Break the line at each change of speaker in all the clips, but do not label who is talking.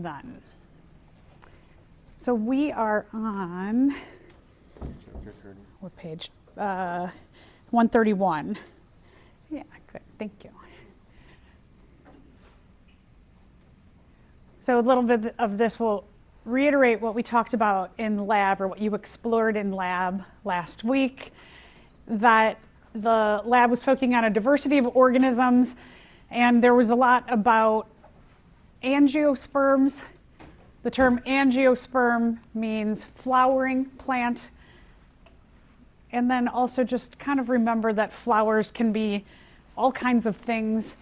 Then. So we are on what page? 131. Yeah, good. Thank you. So a little bit of this will reiterate what we talked about in lab, or what you explored in lab last week, that the lab was focusing on a diversity of organisms, and there was a lot about angiosperms. The term angiosperm means flowering plant. And then also just kind of remember that flowers can be all kinds of things.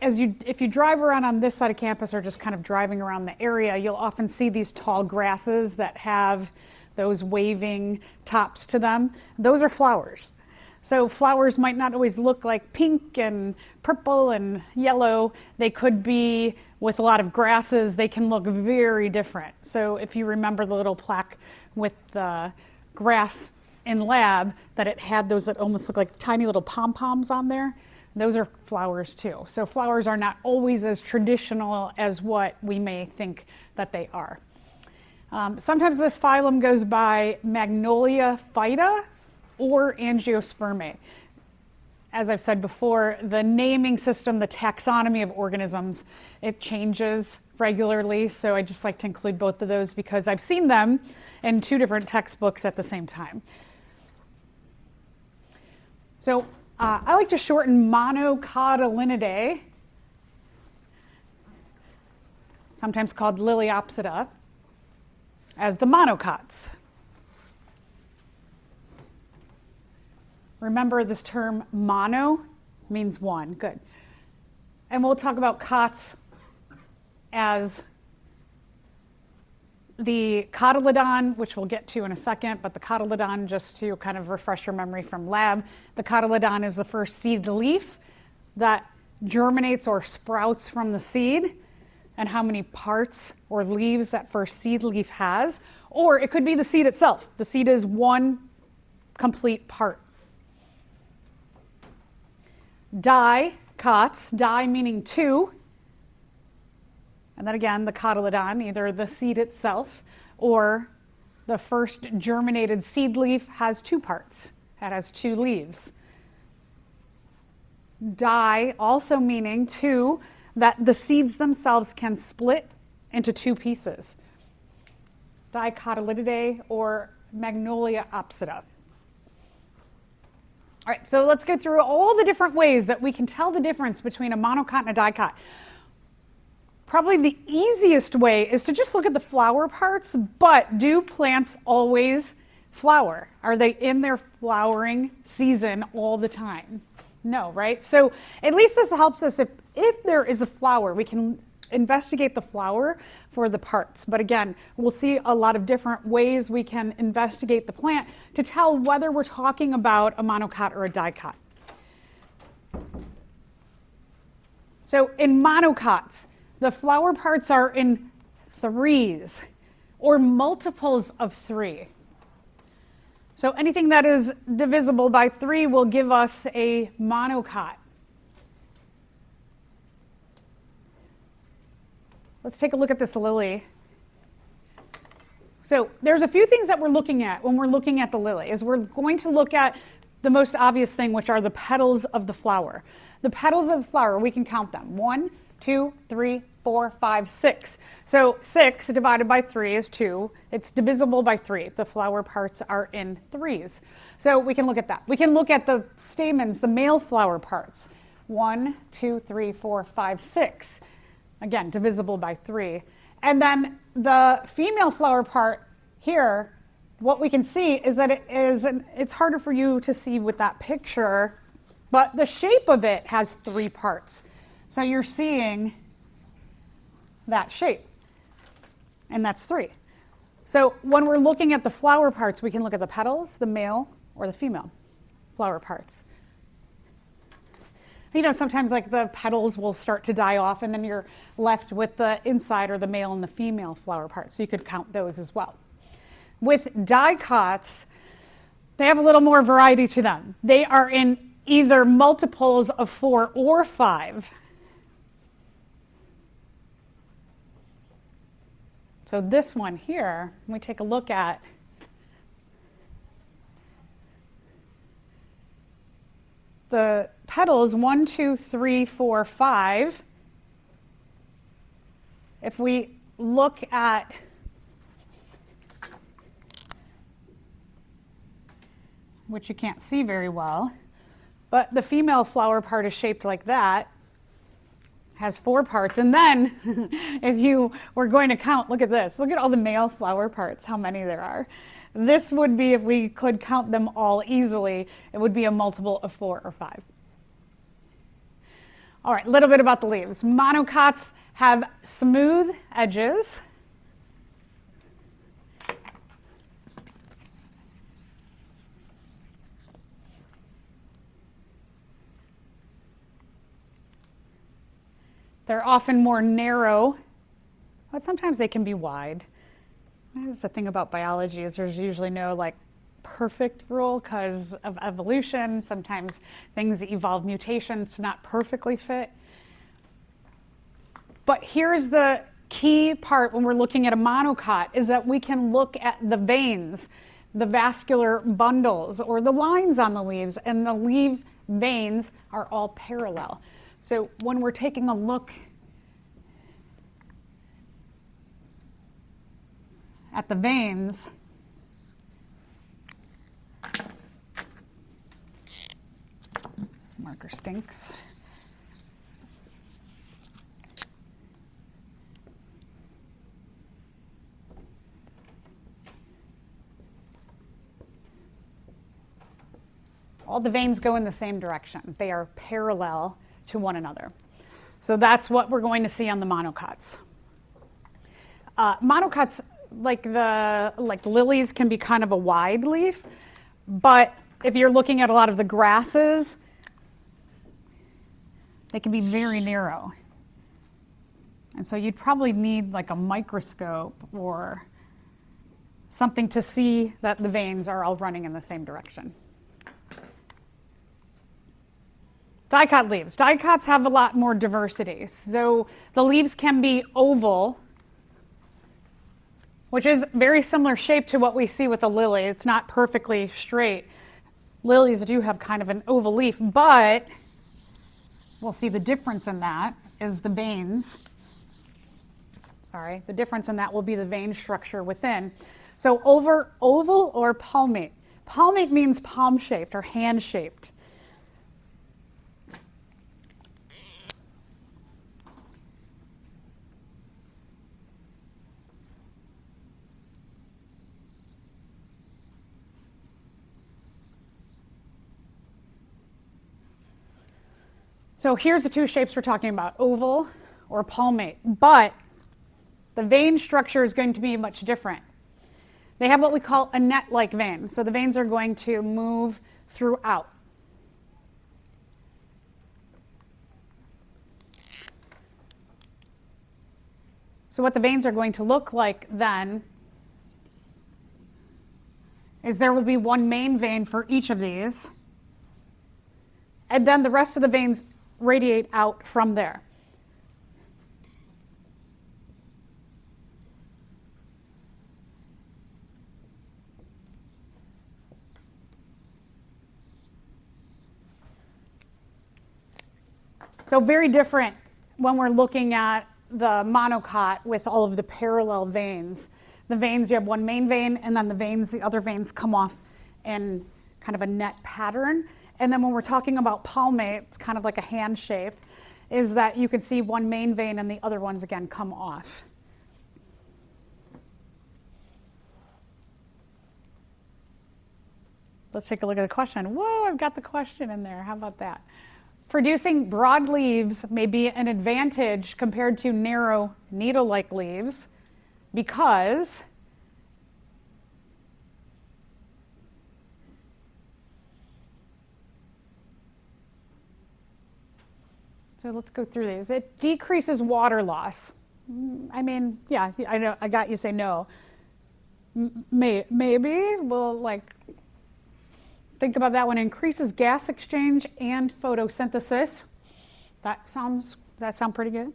If you drive around on this side of campus or just kind of driving around the area, you'll often see these tall grasses that have those waving tops to them. Those are flowers. So flowers might not always look like pink and purple and yellow. They could be, with a lot of grasses, they can look very different. So if you remember the little plaque with the grass in lab, that it had those that almost look like tiny little pom-poms on there, those are flowers too. So flowers are not always as traditional as what we may think that they are. Sometimes this phylum goes by Magnolia phyta or Angiospermae. As I've said before, the naming system, the taxonomy of organisms, it changes regularly, so I just like to include both of those because I've seen them in two different textbooks at the same time. So I like to shorten Monocotyledonidae, sometimes called Liliopsida, as the monocots. Remember, this term mono means one. Good. And we'll talk about cots as the cotyledon, which we'll get to in a second, but the cotyledon, just to kind of refresh your memory from lab, the cotyledon is the first seed leaf that germinates or sprouts from the seed, and how many parts or leaves that first seed leaf has. Or it could be the seed itself. The seed is one complete part. Dicots, di meaning two, and then again the cotyledon, either the seed itself or the first germinated seed leaf has two parts. It has two leaves. Di also meaning two, that the seeds themselves can split into two pieces. Dicotyledonidae or Magnolia-opsida. All right, so let's go through all the different ways that we can tell the difference between a monocot and a dicot. Probably the easiest way is to just look at the flower parts, but do plants always flower? Are they in their flowering season all the time? No, right? So at least this helps us if there is a flower, we can investigate the flower for the parts. But again, we'll see a lot of different ways we can investigate the plant to tell whether we're talking about a monocot or a dicot. So in monocots, the flower parts are in threes or multiples of three. So anything that is divisible by 3 will give us a monocot. Let's take a look at this lily. So there's a few things that we're looking at when we're looking at the lily. Is we're going to look at the most obvious thing, which are the petals of the flower. The petals of the flower, we can count them. 1, 2, 3, 4, 5, 6. So 6 divided by 3 is 2. It's divisible by 3. The flower parts are in threes. So we can look at that. We can look at the stamens, the male flower parts. 1, 2, 3, 4, 5, 6. Again, divisible by 3. And then the female flower part here, what we can see is that it's harder for you to see with that picture, but the shape of it has 3 parts. So you're seeing that shape, and that's 3. So when we're looking at the flower parts, we can look at the petals, the male or the female flower parts. You know, sometimes like the petals will start to die off, and then you're left with the inside or the male and the female flower parts. So you could count those as well. With dicots, they have a little more variety to them. They are in either multiples of 4 or 5. So this one here, when we take a look at the petals, 1, 2, 3, 4, 5. If we look at which you can't see very well, but the female flower part is shaped like that, has 4 parts. And then if you were going to count, look at this, look at all the male flower parts, how many there are. This would be, if we could count them all easily, it would be a multiple of 4 or 5. All right, a little bit about the leaves. Monocots have smooth edges. They're often more narrow, but sometimes they can be wide. That's the thing about biology, is there's usually no like perfect rule because of evolution. Sometimes things evolve mutations to not perfectly fit. But here's the key part when we're looking at a monocot, is that we can look at the veins, the vascular bundles, or the lines on the leaves, and the leaf veins are all parallel. So when we're taking a look at the veins, this marker stinks. All the veins go in the same direction. They are parallel to one another. So that's what we're going to see on the monocots. Monocots, like lilies, can be kind of a wide leaf, but if you're looking at a lot of the grasses, they can be very narrow. And so you'd probably need like a microscope or something to see that the veins are all running in the same direction. Dicot leaves. Dicots have a lot more diversity. So the leaves can be oval, which is very similar shape to what we see with a lily. It's not perfectly straight. Lilies do have kind of an oval leaf, but we'll see the difference in that is the veins. Sorry, the difference in that will be the vein structure within. So oval or palmate. Palmate means palm-shaped or hand-shaped. So here's the two shapes we're talking about, oval or palmate, but the vein structure is going to be much different. They have what we call a net-like vein, so the veins are going to move throughout. So what the veins are going to look like then is there will be one main vein for each of these, and then the rest of the veins radiate out from there. So very different when we're looking at the monocot with all of the parallel veins. The veins, you have one main vein, and then the other veins come off in kind of a net pattern. And then when we're talking about palmate, it's kind of like a hand shape, is that you could see one main vein and the other ones again come off. Let's take a look at the question. Whoa, I've got the question in there. How about that? Producing broad leaves may be an advantage compared to narrow needle-like leaves because so let's go through these. It decreases water loss. I mean, yeah, I know. I got you say no. Maybe we'll think about that one. Increases gas exchange and photosynthesis. That sound pretty good,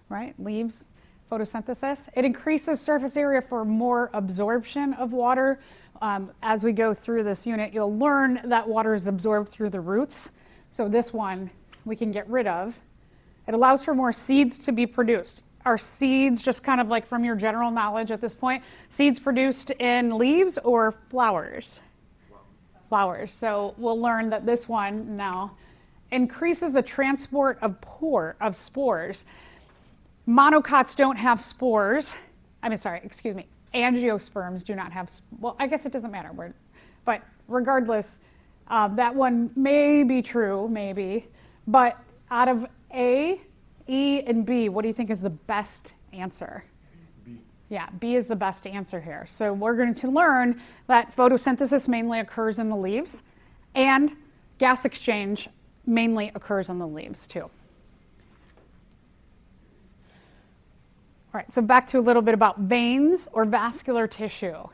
right? Leaves photosynthesis. It increases surface area for more absorption of water. As we go through this unit, you'll learn that water is absorbed through the roots. So this one we can get rid of. It allows for more seeds to be produced. Are seeds, just kind of like from your general knowledge at this point, seeds produced in leaves or flowers? Flowers. So we'll learn that this one now increases the transport of spores. Monocots don't have spores. Angiosperms do not have, well, I guess it doesn't matter. But regardless, that one may be true, maybe. But out of A, E, and B, what do you think is the best answer?
B.
Yeah, B is the best answer here. So we're going to learn that photosynthesis mainly occurs in the leaves, and gas exchange mainly occurs in the leaves too. All right, so back to a little bit about veins or vascular tissue.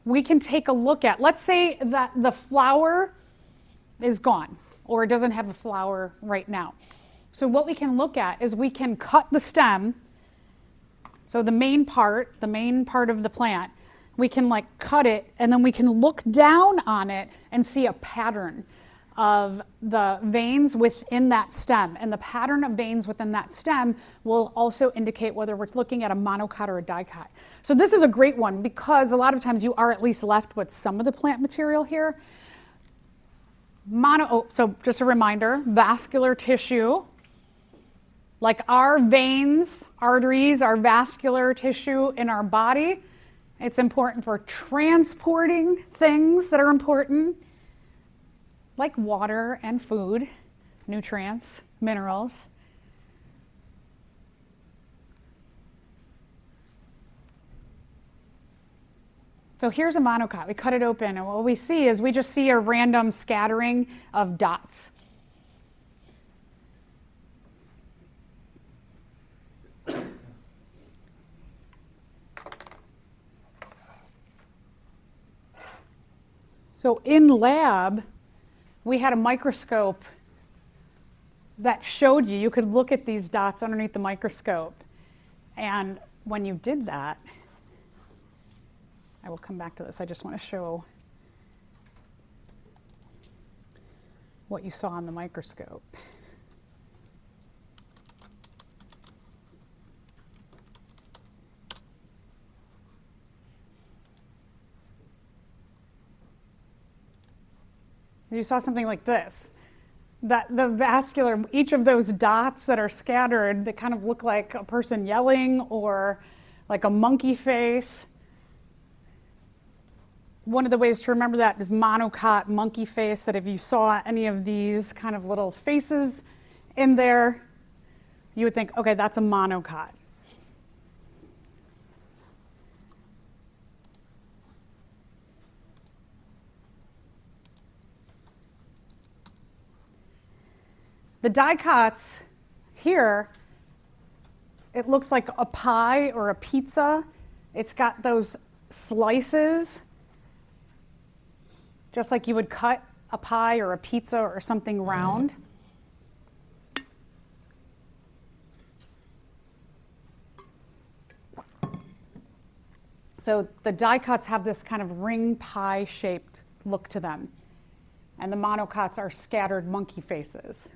We can take a look at, let's say that the flower is gone, or it doesn't have a flower right now. So what we can look at is we can cut the stem, so the main part of the plant, we can like cut it, and then we can look down on it and see a pattern of the veins within that stem. And the pattern of veins within that stem will also indicate whether we're looking at a monocot or a dicot. So this is a great one because a lot of times you are at least left with some of the plant material here. So just a reminder, vascular tissue, like our veins, arteries, our vascular tissue in our body, it's important for transporting things that are important, like water and food, nutrients, minerals. So here's a monocot. We cut it open, and what we see is we just see a random scattering of dots. So in lab, we had a microscope that showed you could look at these dots underneath the microscope. And when you did that, I will come back to this. I just want to show what you saw on the microscope. You saw something like this, that the vascular, each of those dots that are scattered, they kind of look like a person yelling or like a monkey face. One of the ways to remember that is monocot, monkey face, that if you saw any of these kind of little faces in there, you would think, okay, that's a monocot. The dicots here, it looks like a pie or a pizza. It's got those slices, just like you would cut a pie or a pizza or something round. So the dicots have this kind of ring pie shaped look to them, and the monocots are scattered monkey faces.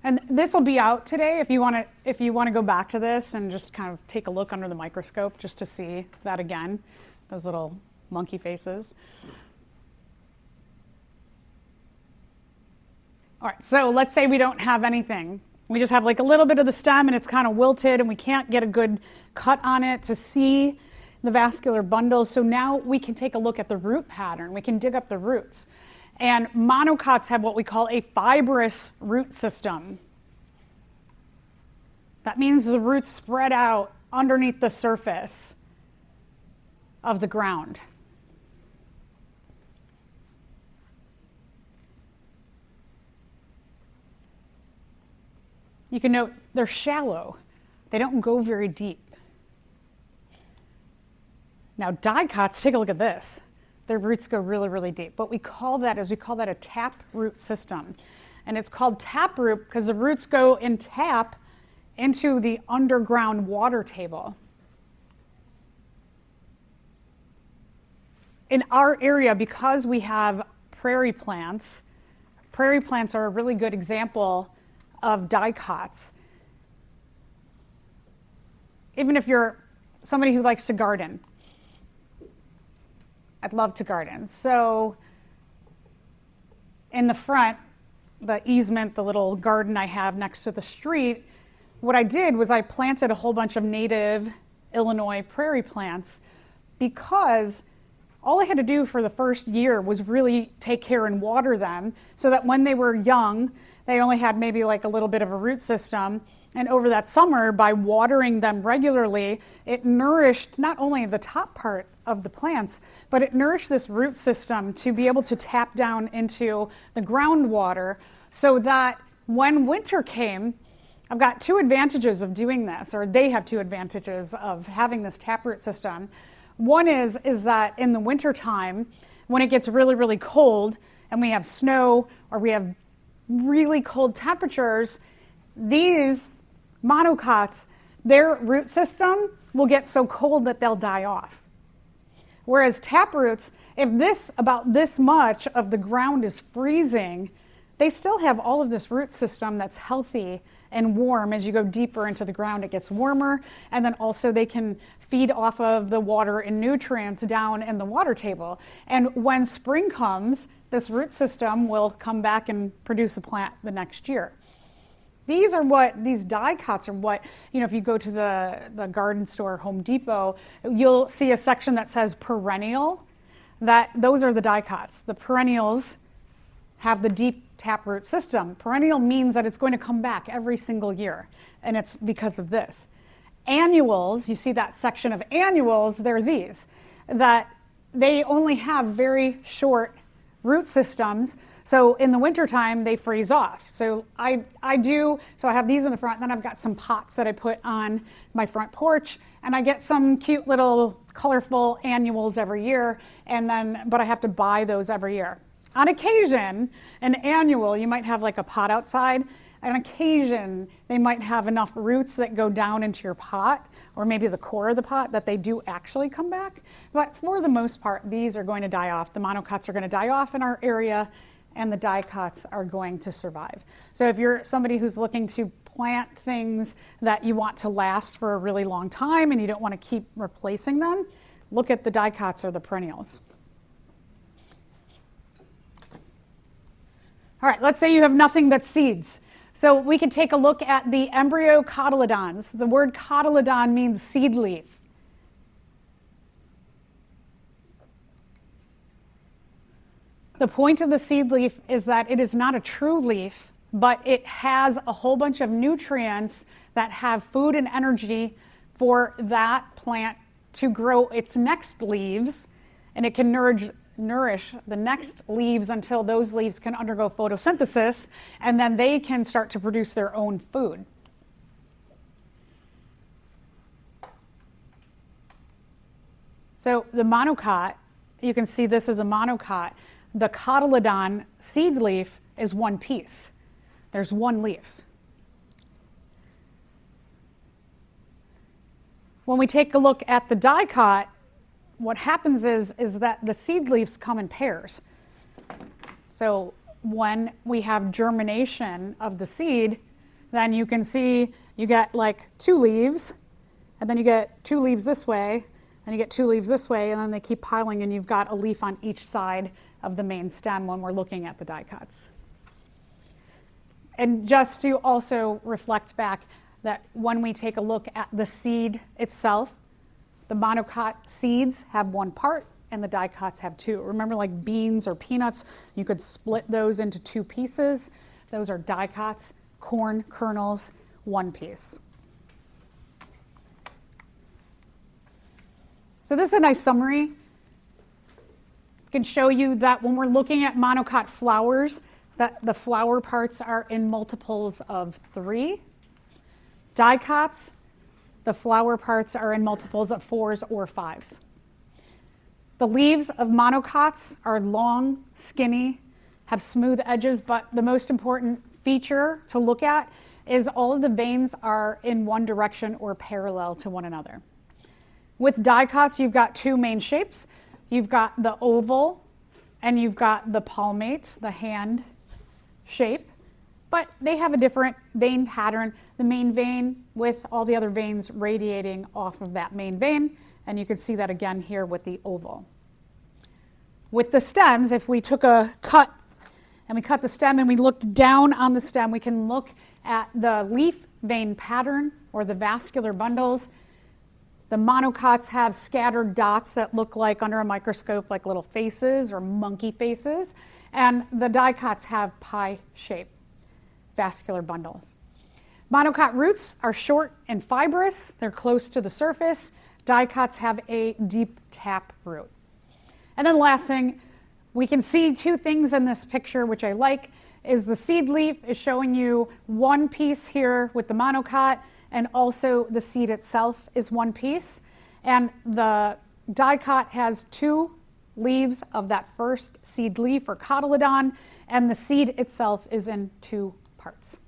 And this will be out today if you want to go back to this and just kind of take a look under the microscope just to see that again, those little monkey faces. All right, so let's say we don't have anything. We just have like a little bit of the stem and it's kind of wilted and we can't get a good cut on it to see the vascular bundle. So now we can take a look at the root pattern. We can dig up the roots. And monocots have what we call a fibrous root system. That means the roots spread out underneath the surface of the ground. You can note they're shallow. They don't go very deep. Now dicots, take a look at this. Their roots go really, really deep. What we call that is a tap root system. and it's called taproot because the roots go and tap into the underground water table. In our area, because we have prairie plants are a really good example of dicots. Even if you're somebody who likes to garden, I'd love to garden. So in the front, the easement, the little garden I have next to the street, what I did was I planted a whole bunch of native Illinois prairie plants because all I had to do for the first year was really take care and water them so that when they were young, they only had maybe like a little bit of a root system. And over that summer, by watering them regularly, it nourished not only the top part of the plants, but it nourished this root system to be able to tap down into the groundwater so that when winter came, I've got two advantages of doing this, or they have two advantages of having this taproot system. One is that in the wintertime, when it gets really, really cold and we have snow or we have really cold temperatures, these monocots, their root system will get so cold that they'll die off. Whereas taproots, if about this much of the ground is freezing, they still have all of this root system that's healthy and warm. As you go deeper into the ground, it gets warmer, and then also they can feed off of the water and nutrients down in the water table. And when spring comes, this root system will come back and produce a plant the next year. These dicots are what, if you go to the garden store, Home Depot, you'll see a section that says perennial. Those are the dicots. The perennials have the deep taproot system. Perennial means that it's going to come back every single year, and it's because of this. Annuals, you see that section of annuals, they're these, that they only have very short root systems. So in the wintertime, they freeze off. So I have these in the front, and then I've got some pots that I put on my front porch, and I get some cute little colorful annuals every year, but I have to buy those every year. On occasion, an annual, you might have like a pot outside. On occasion, they might have enough roots that go down into your pot, or maybe the core of the pot, that they do actually come back. But for the most part, these are going to die off. The monocots are going to die off in our area, and the dicots are going to survive. So if you're somebody who's looking to plant things that you want to last for a really long time and you don't want to keep replacing them, look at the dicots or the perennials. All right, let's say you have nothing but seeds. So we could take a look at the embryo cotyledons. The word cotyledon means seed leaf. The point of the seed leaf is that it is not a true leaf, but it has a whole bunch of nutrients that have food and energy for that plant to grow its next leaves, and it can nourish the next leaves until those leaves can undergo photosynthesis, and then they can start to produce their own food. So the monocot, you can see this is a monocot. The cotyledon seed leaf is one piece. There's one leaf. When we take a look at the dicot, what happens is that the seed leaves come in pairs. So when we have germination of the seed, then you can see you get like two leaves, and then you get two leaves this way, and you get two leaves this way, and then they keep piling, and you've got a leaf on each side of the main stem when we're looking at the dicots. And just to also reflect back that when we take a look at the seed itself, the monocot seeds have one part and the dicots have two. Remember, like beans or peanuts, you could split those into two pieces. Those are dicots. Corn kernels, one piece. So this is a nice summary. I can show you that when we're looking at monocot flowers, that the flower parts are in multiples of 3. Dicots, the flower parts are in multiples of 4s or 5s. The leaves of monocots are long, skinny, have smooth edges, but the most important feature to look at is all of the veins are in one direction or parallel to one another. With dicots, you've got two main shapes. You've got the oval and you've got the palmate, the hand shape, but they have a different vein pattern. The main vein with all the other veins radiating off of that main vein, and you can see that again here with the oval. With the stems, if we took a cut and we cut the stem and we looked down on the stem, we can look at the leaf vein pattern or the vascular bundles. The monocots have scattered dots that look like, under a microscope, like little faces or monkey faces. And the dicots have pie-shaped vascular bundles. Monocot roots are short and fibrous. They're close to the surface. Dicots have a deep tap root. And then the last thing, we can see two things in this picture, which I like, is the seed leaf is showing you one piece here with the monocot, and also the seed itself is one piece. And the dicot has two leaves of that first seed leaf or cotyledon, and the seed itself is in two parts.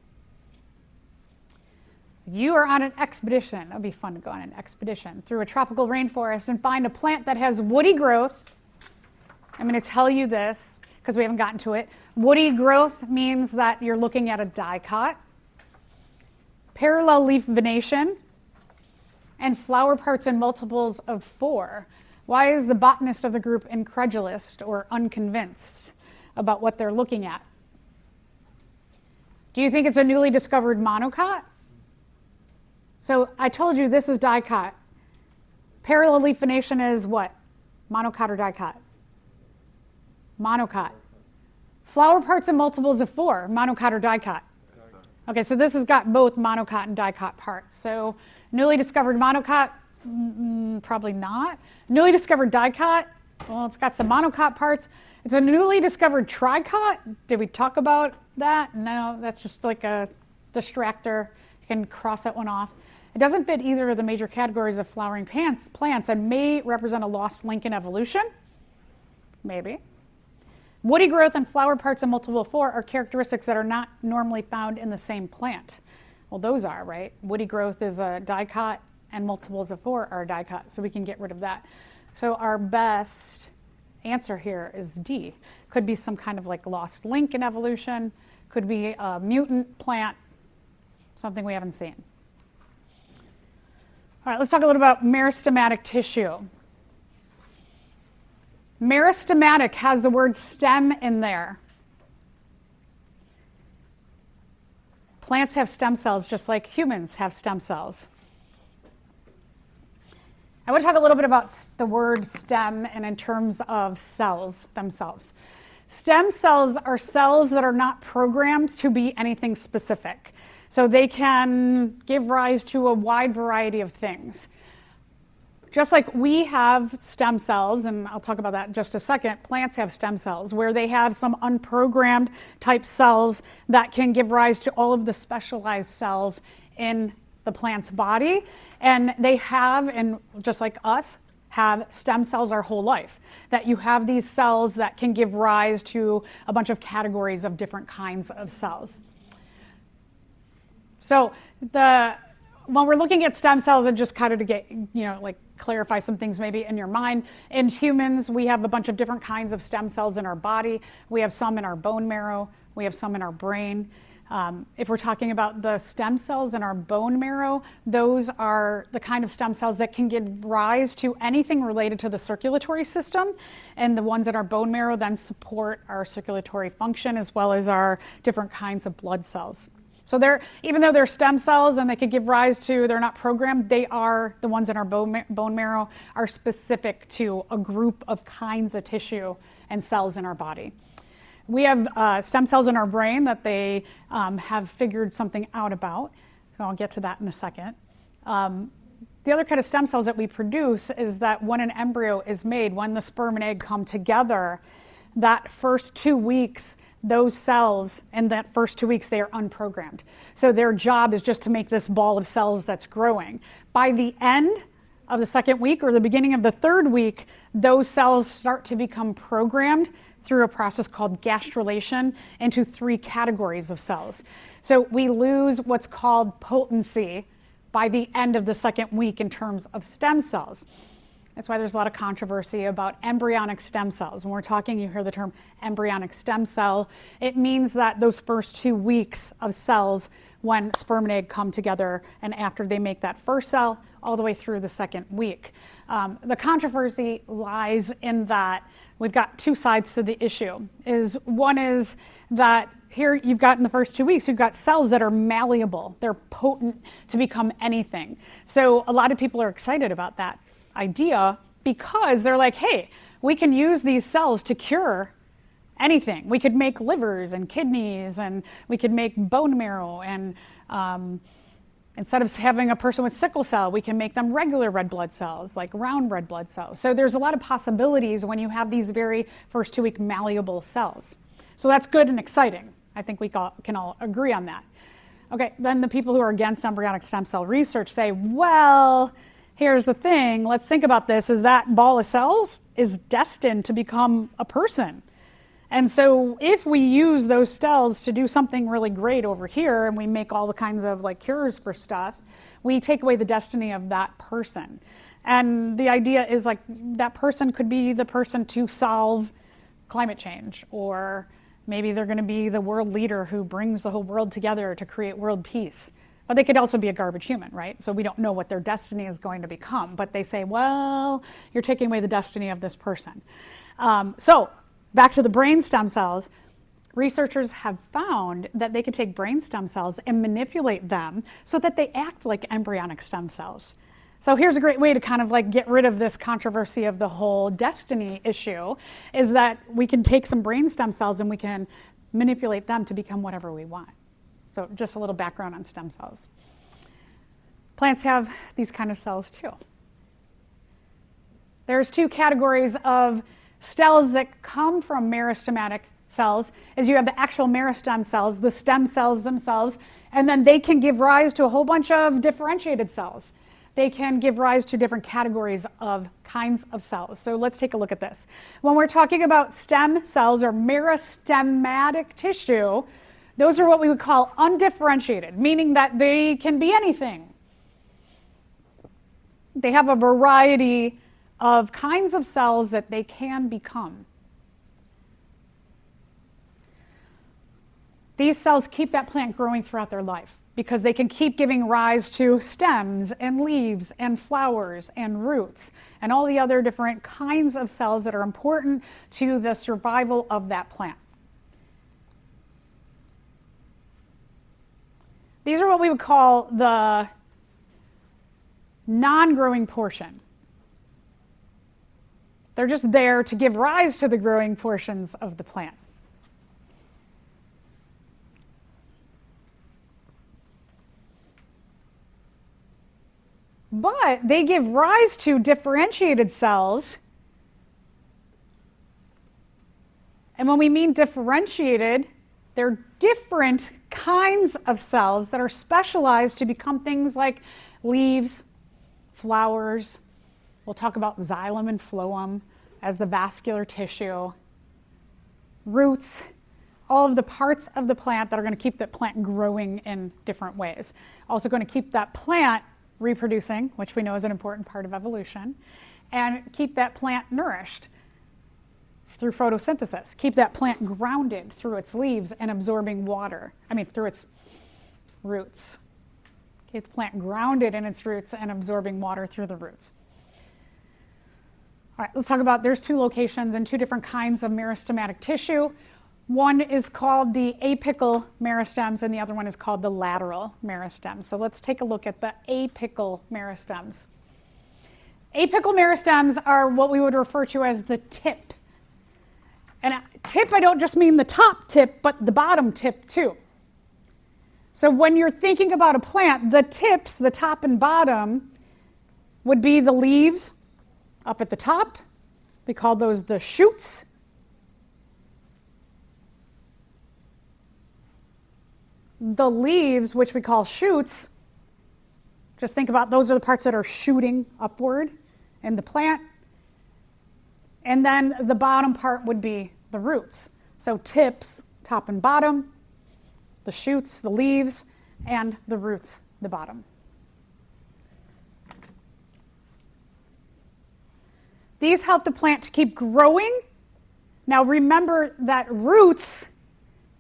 You are on an expedition. It would be fun to go on an expedition through a tropical rainforest and find a plant that has woody growth. I'm going to tell you this because we haven't gotten to it. Woody growth means that you're looking at a dicot, parallel leaf venation, and flower parts in multiples of 4. Why is the botanist of the group incredulous or unconvinced about what they're looking at? Do you think it's a newly discovered monocot? So I told you this is dicot. Parallel leaf venation is what? Monocot or dicot? Monocot. Flower parts in multiples of 4, monocot or dicot? Okay, so this has got both monocot and dicot parts. So newly discovered monocot, probably not. Newly discovered dicot, well, it's got some monocot parts. It's a newly discovered tricot. Did we talk about that? No, that's just like a distractor. You can cross that one off. It doesn't fit either of the major categories of flowering plants and may represent a lost link in evolution. Maybe. Woody growth and flower parts in multiple of 4 are characteristics that are not normally found in the same plant. Well, those are, right? Woody growth is a dicot and multiples of 4 are a dicot, so we can get rid of that. So our best answer here is D. Could be some kind of like lost link in evolution, could be a mutant plant, something we haven't seen. All right, let's talk a little about meristematic tissue. Meristematic has the word stem in there. Plants have stem cells just like humans have stem cells. I want to talk a little bit about the word stem and in terms of cells themselves. Stem cells are cells that are not programmed to be anything specific. So they can give rise to a wide variety of things. Just like we have stem cells, and I'll talk about that in just a second, plants have stem cells where they have some unprogrammed type cells that can give rise to all of the specialized cells in the plant's body. And they have, and just like us, have stem cells our whole life. That you have these cells that can give rise to a bunch of categories of different kinds of cells. So when we're looking at stem cells, and just kind of to get, like clarify some things maybe in your mind. In humans, we have a bunch of different kinds of stem cells in our body. We have some in our bone marrow. We have some in our brain. If we're talking about the stem cells in our bone marrow, those are the kind of stem cells that can give rise to anything related to the circulatory system. And the ones in our bone marrow then support our circulatory function as well as our different kinds of blood cells. So even though they're stem cells and they could give rise to, they're not programmed, they are, the ones in our bone marrow are specific to a group of kinds of tissue and cells in our body. We have stem cells in our brain that they have figured something out about. So I'll get to that in a second. The other kind of stem cells that we produce is that when an embryo is made, when the sperm and egg come together, that first 2 weeks, those cells in that first 2 weeks, they are unprogrammed. So their job is just to make this ball of cells that's growing. By the end of the second week or the beginning of the third week, those cells start to become programmed through a process called gastrulation into 3 categories of cells. So we lose what's called potency by the end of the second week in terms of stem cells. That's why there's a lot of controversy about embryonic stem cells. When we're talking, you hear the term embryonic stem cell. It means that those first 2 weeks of cells when sperm and egg come together and after they make that first cell all the way through the second week. The controversy lies in that we've got 2 sides to the issue. One is that here you've got in the first 2 weeks, you've got cells that are malleable. They're potent to become anything. So a lot of people are excited about that idea because they're like, hey, we can use these cells to cure anything. We could make livers and kidneys, and we could make bone marrow, and instead of having a person with sickle cell, we can make them regular red blood cells, like round red blood cells. So there's a lot of possibilities when you have these very first 2 week malleable cells. So that's good and exciting. I think we can all agree on that. Okay, then the people who are against embryonic stem cell research say, well, here's the thing, let's think about this, is that ball of cells is destined to become a person. And so if we use those cells to do something really great over here and we make all the kinds of like cures for stuff, we take away the destiny of that person. And the idea is like that person could be the person to solve climate change, or maybe they're going to be the world leader who brings the whole world together to create world peace. But they could also be a garbage human, right? So we don't know what their destiny is going to become. But they say, well, you're taking away the destiny of this person. So back to the brain stem cells, researchers have found that they can take brain stem cells and manipulate them so that they act like embryonic stem cells. So here's a great way to kind of like get rid of this controversy of the whole destiny issue, is that we can take some brain stem cells and we can manipulate them to become whatever we want. So just a little background on stem cells. Plants have these kind of cells too. There's 2 categories of cells that come from meristematic cells, is you have the actual meristem cells, the stem cells themselves, and then they can give rise to a whole bunch of differentiated cells. They can give rise to different categories of kinds of cells. So let's take a look at this. When we're talking about stem cells or meristematic tissue, those are what we would call undifferentiated, meaning that they can be anything. They have a variety of kinds of cells that they can become. These cells keep that plant growing throughout their life because they can keep giving rise to stems and leaves and flowers and roots and all the other different kinds of cells that are important to the survival of that plant. These are what we would call the non-growing portion. They're just there to give rise to the growing portions of the plant. But they give rise to differentiated cells. And when we mean differentiated, they're different kinds of cells that are specialized to become things like leaves, flowers. We'll talk about xylem and phloem as the vascular tissue, roots, all of the parts of the plant that are going to keep that plant growing in different ways. Also going to keep that plant reproducing, which we know is an important part of evolution, and keep that plant nourished through photosynthesis. Keep that plant grounded through its leaves and absorbing water. Through its roots. Keep the plant grounded in its roots and absorbing water through the roots. All right, let's talk about, there's 2 locations and 2 different kinds of meristematic tissue. One is called the apical meristems and the other one is called the lateral meristems. So let's take a look at the apical meristems. Apical meristems are what we would refer to as the tip. And tip, I don't just mean the top tip, but the bottom tip too. So when you're thinking about a plant, the tips, the top and bottom, would be the leaves up at the top. We call those the shoots. The leaves, which we call shoots, Just think about those are the parts that are shooting upward in the plant. And then the bottom part would be the roots. So tips, top and bottom, the shoots, the leaves, and the roots, the bottom. These help the plant to keep growing. Now remember that roots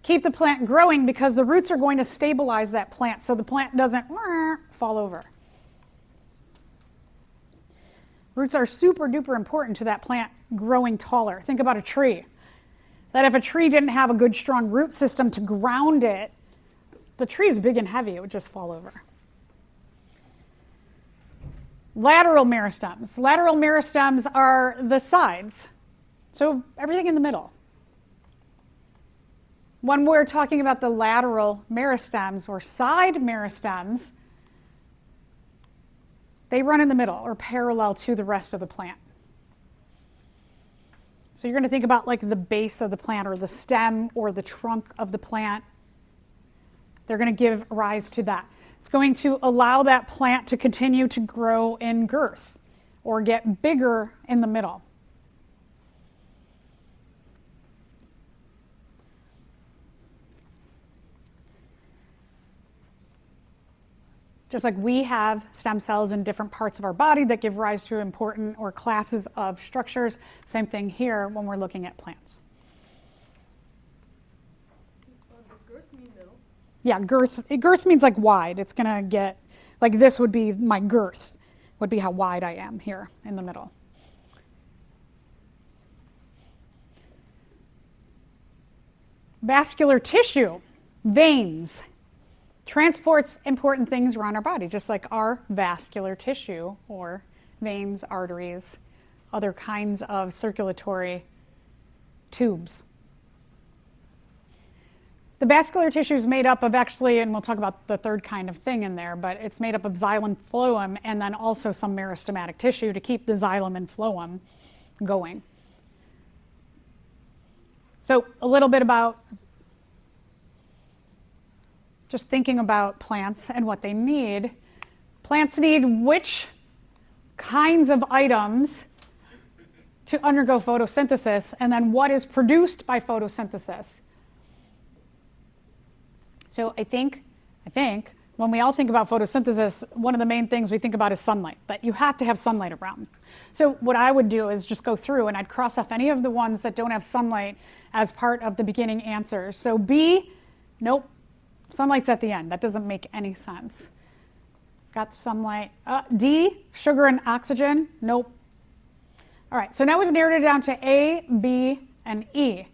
keep the plant growing because the roots are going to stabilize that plant so the plant doesn't fall over. Roots are super duper important to that plant growing taller. Think about a tree. That if a tree didn't have a good strong root system to ground it, the tree is big and heavy, it would just fall over. Lateral meristems. Lateral meristems are the sides. So everything in the middle. When we're talking about the lateral meristems or side meristems, they run in the middle or parallel to the rest of the plant. So you're going to think about like the base of the plant or the stem or the trunk of the plant. They're going to give rise to that. It's going to allow that plant to continue to grow in girth or get bigger in the middle. Just like we have stem cells in different parts of our body that give rise to important or classes of structures, same thing here when we're looking at plants.
Does girth mean middle?
Yeah, girth means like wide. It's going to get, like this would be my girth, would be how wide I am here in the middle. Vascular tissue, veins, transports important things around our body, just like our vascular tissue or veins, arteries, other kinds of circulatory tubes. The vascular tissue is made up of actually, and we'll talk about the third kind of thing in there, but it's made up of xylem and phloem and then also some meristematic tissue to keep the xylem and phloem going. So a little bit about just thinking about plants and what they need. Plants need which kinds of items to undergo photosynthesis, and then what is produced by photosynthesis. So I think when we all think about photosynthesis, one of the main things we think about is sunlight, that you have to have sunlight around. So what I would do is just go through and I'd cross off any of the ones that don't have sunlight as part of the beginning answers. So B, nope. Sunlight's at the end. That doesn't make any sense. Got sunlight. D, sugar and oxygen. Nope. All right, so now we've narrowed it down to A, B, and E.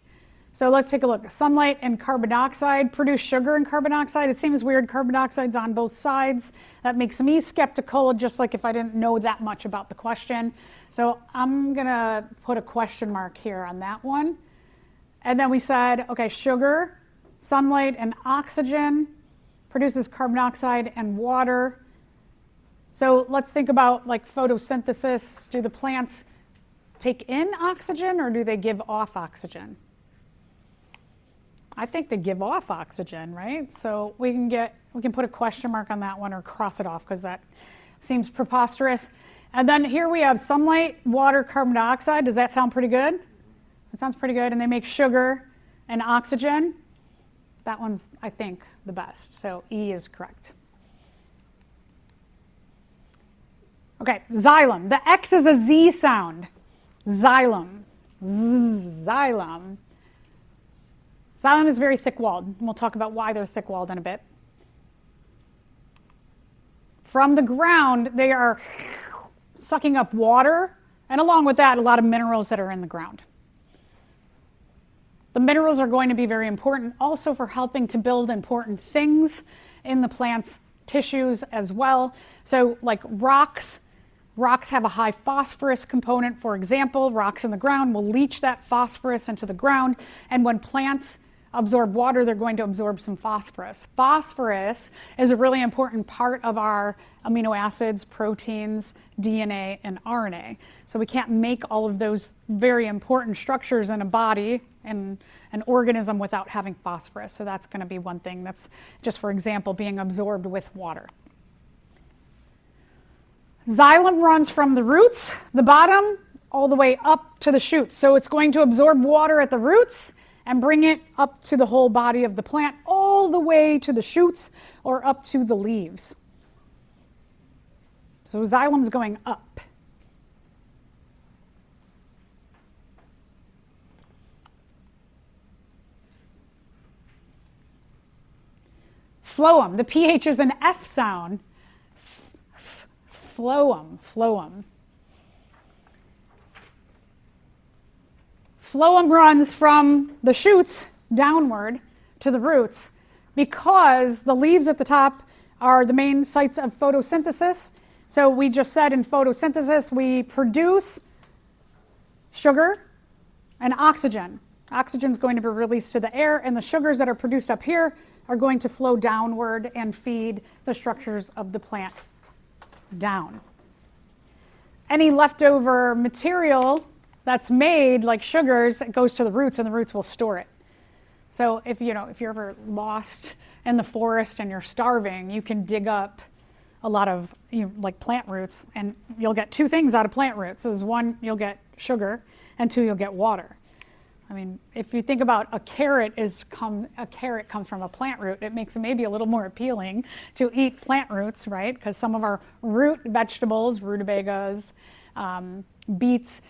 So let's take a look. Sunlight and carbon dioxide produce sugar and carbon dioxide. It seems weird, carbon dioxide's on both sides. That makes me skeptical, just like if I didn't know that much about the question. So I'm gonna put a question mark here on that one. And then we said, okay, sugar, sunlight and oxygen produces carbon dioxide and water. So let's think about like photosynthesis. Do the plants take in oxygen or do they give off oxygen? I think they give off oxygen, right? So we can put a question mark on that one or cross it off because that seems preposterous. And then here we have sunlight, water, carbon dioxide. Does that sound pretty good? That sounds pretty good. And they make sugar and oxygen. That one's, I think, the best. So E is correct. Okay, xylem. The X is a Z sound. Xylem. Xylem. Xylem is very thick-walled, and we'll talk about why they're thick-walled in a bit. From the ground, they are sucking up water, and along with that, a lot of minerals that are in the ground. The minerals are going to be very important also for helping to build important things in the plant's tissues as well. So like rocks have a high phosphorus component, for example. Rocks in the ground will leach that phosphorus into the ground, and when plants absorb water, they're going to absorb some phosphorus. Phosphorus is a really important part of our amino acids, proteins, DNA, and RNA. So we can't make all of those very important structures in a body and an organism without having phosphorus. So that's going to be one thing that's just, for example, being absorbed with water. Xylem runs from the roots, the bottom, all the way up to the shoots. So it's going to absorb water at the roots and bring it up to the whole body of the plant, all the way to the shoots or up to the leaves. So xylem's going up. Phloem, the PH is an F sound. Phloem, phloem. Phloem runs from the shoots downward to the roots because the leaves at the top are the main sites of photosynthesis. So we just said in photosynthesis we produce sugar and oxygen. Oxygen is going to be released to the air, and the sugars that are produced up here are going to flow downward and feed the structures of the plant down. Any leftover material that's made, like sugars, it goes to the roots, and the roots will store it. So if you're ever lost in the forest and you're starving, you can dig up a lot of like plant roots, and you'll get two things out of plant roots. Is one, you'll get sugar, and two, you'll get water. I mean, if you think about a carrot comes from a plant root, it makes it maybe a little more appealing to eat plant roots, right? Because some of our root vegetables, rutabagas, beets,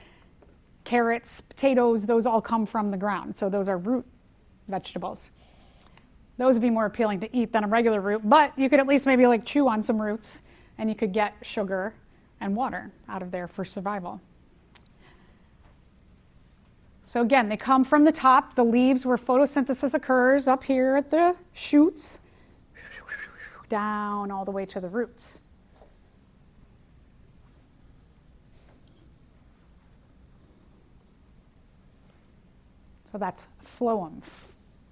carrots, potatoes, those all come from the ground. So those are root vegetables. Those would be more appealing to eat than a regular root, but you could at least maybe like chew on some roots, and you could get sugar and water out of there for survival. So again, they come from the top, the leaves where photosynthesis occurs, up here at the shoots, down all the way to the roots. So that's phloem,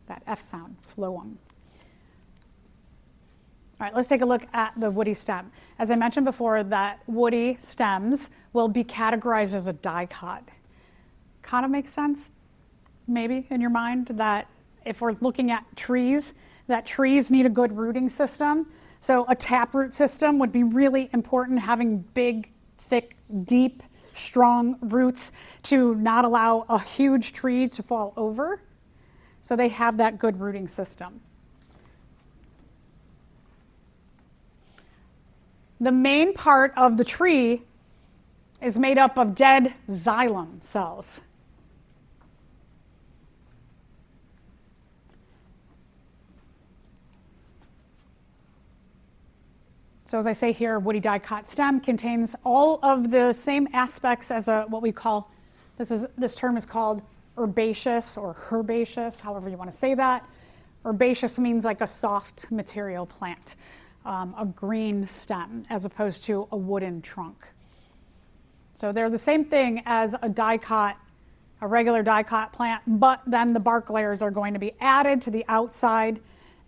that F sound, phloem. All right, let's take a look at the woody stem. As I mentioned before, that woody stems will be categorized as a dicot. Kind of makes sense, maybe, in your mind, that if we're looking at trees, that trees need a good rooting system. So a taproot system would be really important, having big, thick, deep, strong roots to not allow a huge tree to fall over. So they have that good rooting system. The main part of the tree is made up of dead xylem cells. So as I say here, woody dicot stem contains all of the same aspects as what we call, this term is called herbaceous or herbaceous, however you want to say that. Herbaceous means like a soft material plant, a green stem, as opposed to a wooden trunk. So they're the same thing as a dicot, a regular dicot plant, but then the bark layers are going to be added to the outside.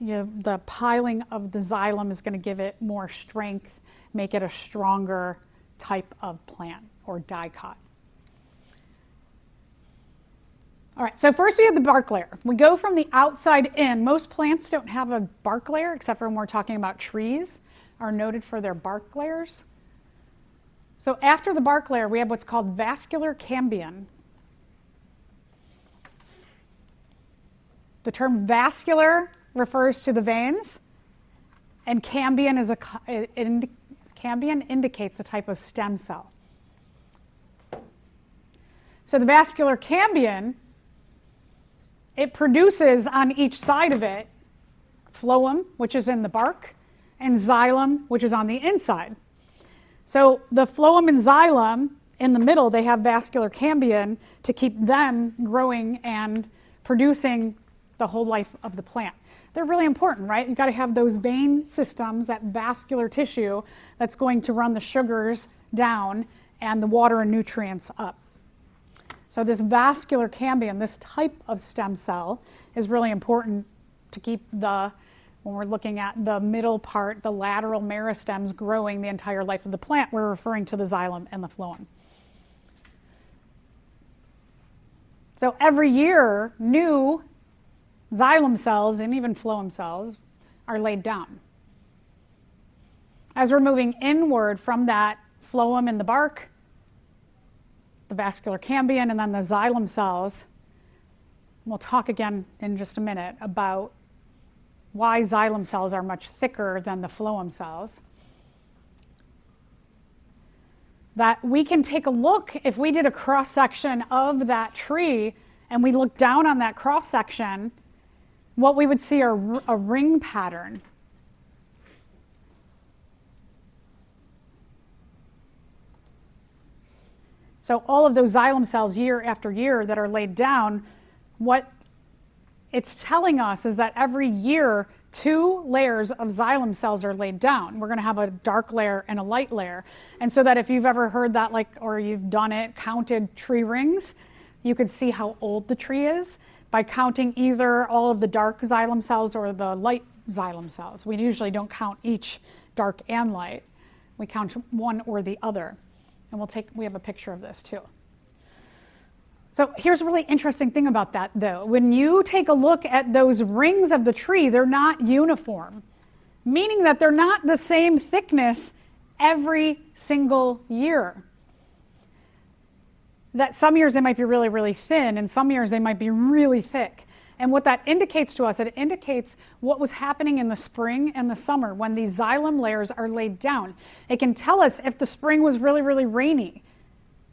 The piling of the xylem is going to give it more strength, make it a stronger type of plant or dicot. All right, so first we have the bark layer. We go from the outside in. Most plants don't have a bark layer, except for when we're talking about trees, are noted for their bark layers. So after the bark layer, we have what's called vascular cambium. The term vascular refers to the veins, and cambium indicates a type of stem cell. So the vascular cambium, it produces on each side of it phloem, which is in the bark, and xylem, which is on the inside. So the phloem and xylem in the middle, they have vascular cambium to keep them growing and producing the whole life of the plant. They're really important, right? You've got to have those vein systems, that vascular tissue that's going to run the sugars down and the water and nutrients up. So this vascular cambium, this type of stem cell, is really important to keep when we're looking at the middle part, the lateral meristems growing the entire life of the plant, we're referring to the xylem and the phloem. So every year, new xylem cells and even phloem cells are laid down. As we're moving inward from that phloem in the bark, the vascular cambium, and then the xylem cells. We'll talk again in just a minute about why xylem cells are much thicker than the phloem cells. That we can take a look, if we did a cross-section of that tree and we look down on that cross-section, what we would see are a ring pattern. So all of those xylem cells year after year that are laid down, what it's telling us is that every year 2 layers of xylem cells are laid down. We're going to have a dark layer and a light layer. And so that if you've ever heard that, or you've done it, counted tree rings, you could see how old the tree is by counting either all of the dark xylem cells or the light xylem cells. We usually don't count each dark and light. We count one or the other. And we have a picture of this too. So here's a really interesting thing about that, though. When you take a look at those rings of the tree, they're not uniform, meaning that they're not the same thickness every single year. That some years they might be really, really thin, and some years they might be really thick. And what that indicates to us, it indicates what was happening in the spring and the summer when these xylem layers are laid down. It can tell us if the spring was really, really rainy.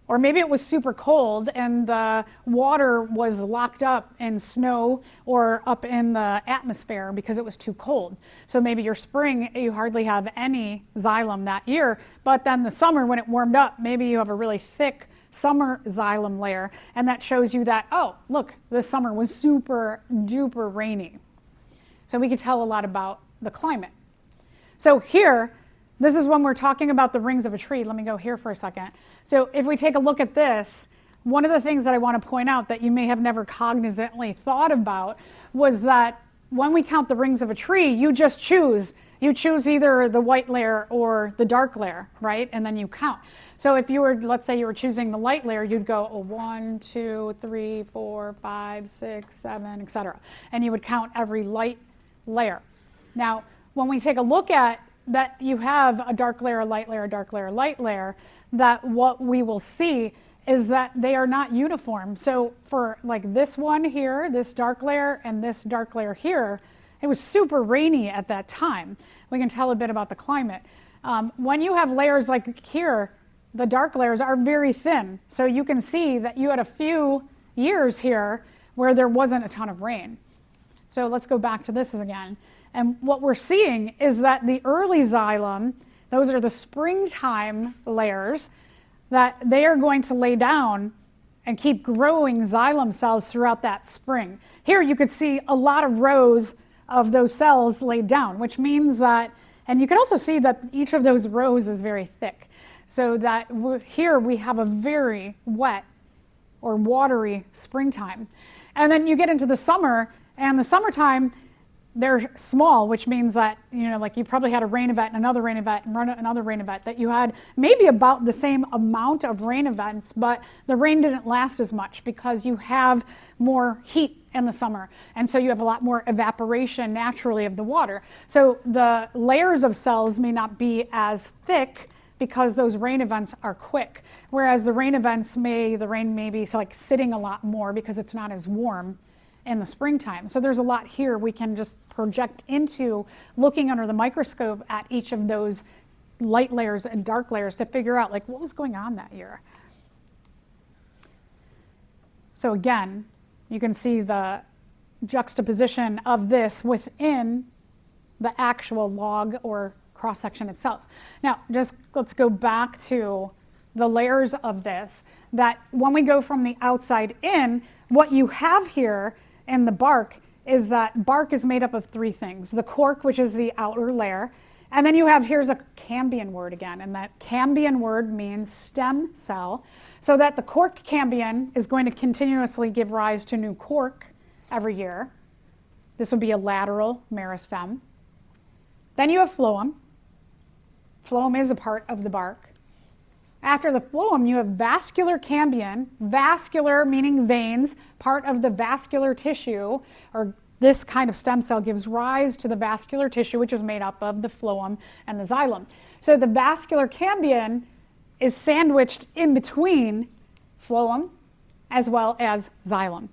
Or maybe it was super cold and the water was locked up in snow or up in the atmosphere because it was too cold. So maybe your spring, you hardly have any xylem that year, but then the summer when it warmed up, maybe you have a really thick summer xylem layer, and that shows you that, oh, look, this summer was super duper rainy. So we could tell a lot about the climate. So here, this is when we're talking about the rings of a tree. Let me go here for a second. So if we take a look at this, one of the things that I want to point out that you may have never cognizantly thought about was that when we count the rings of a tree, you just choose. You choose either the white layer or the dark layer, right? And then you count. So if you were, let's say you were choosing the light layer, you'd go 1, 2, 3, 4, 5, 6, 7, etc. And you would count every light layer. Now, when we take a look at that, you have a dark layer, a light layer, a dark layer, light layer, that what we will see is that they are not uniform. So for like this one here, this dark layer and this dark layer here, it was super rainy at that time. We can tell a bit about the climate. When you have layers like here, the dark layers are very thin. So you can see that you had a few years here where there wasn't a ton of rain. So let's go back to this again. And what we're seeing is that the early xylem, those are the springtime layers, that they are going to lay down and keep growing xylem cells throughout that spring. Here you could see a lot of rows of those cells laid down, which means that, and you can also see that each of those rows is very thick. So that here we have a very wet or watery springtime. And then you get into the summer, and the summertime, they're small, which means that, like you probably had a rain event and another rain event and another rain event, that you had maybe about the same amount of rain events, but the rain didn't last as much because you have more heat in the summer. And so you have a lot more evaporation naturally of the water. So the layers of cells may not be as thick because those rain events are quick. Whereas the rain events the rain may be sitting a lot more because it's not as warm in the springtime. So there's a lot here we can just project into looking under the microscope at each of those light layers and dark layers to figure out what was going on that year. So again, you can see the juxtaposition of this within the actual log or cross-section itself. Now, let's go back to the layers of this, that when we go from the outside in, what you have here in the bark is that bark is made up of 3 things. The cork, which is the outer layer, and then here's a cambium word again, and that cambium word means stem cell, so that the cork cambium is going to continuously give rise to new cork every year. This would be a lateral meristem. Then you have phloem. Phloem is a part of the bark. After the phloem, you have vascular cambium, vascular meaning veins, part of the vascular tissue, or this kind of stem cell gives rise to the vascular tissue, which is made up of the phloem and the xylem. So the vascular cambium is sandwiched in between phloem as well as xylem.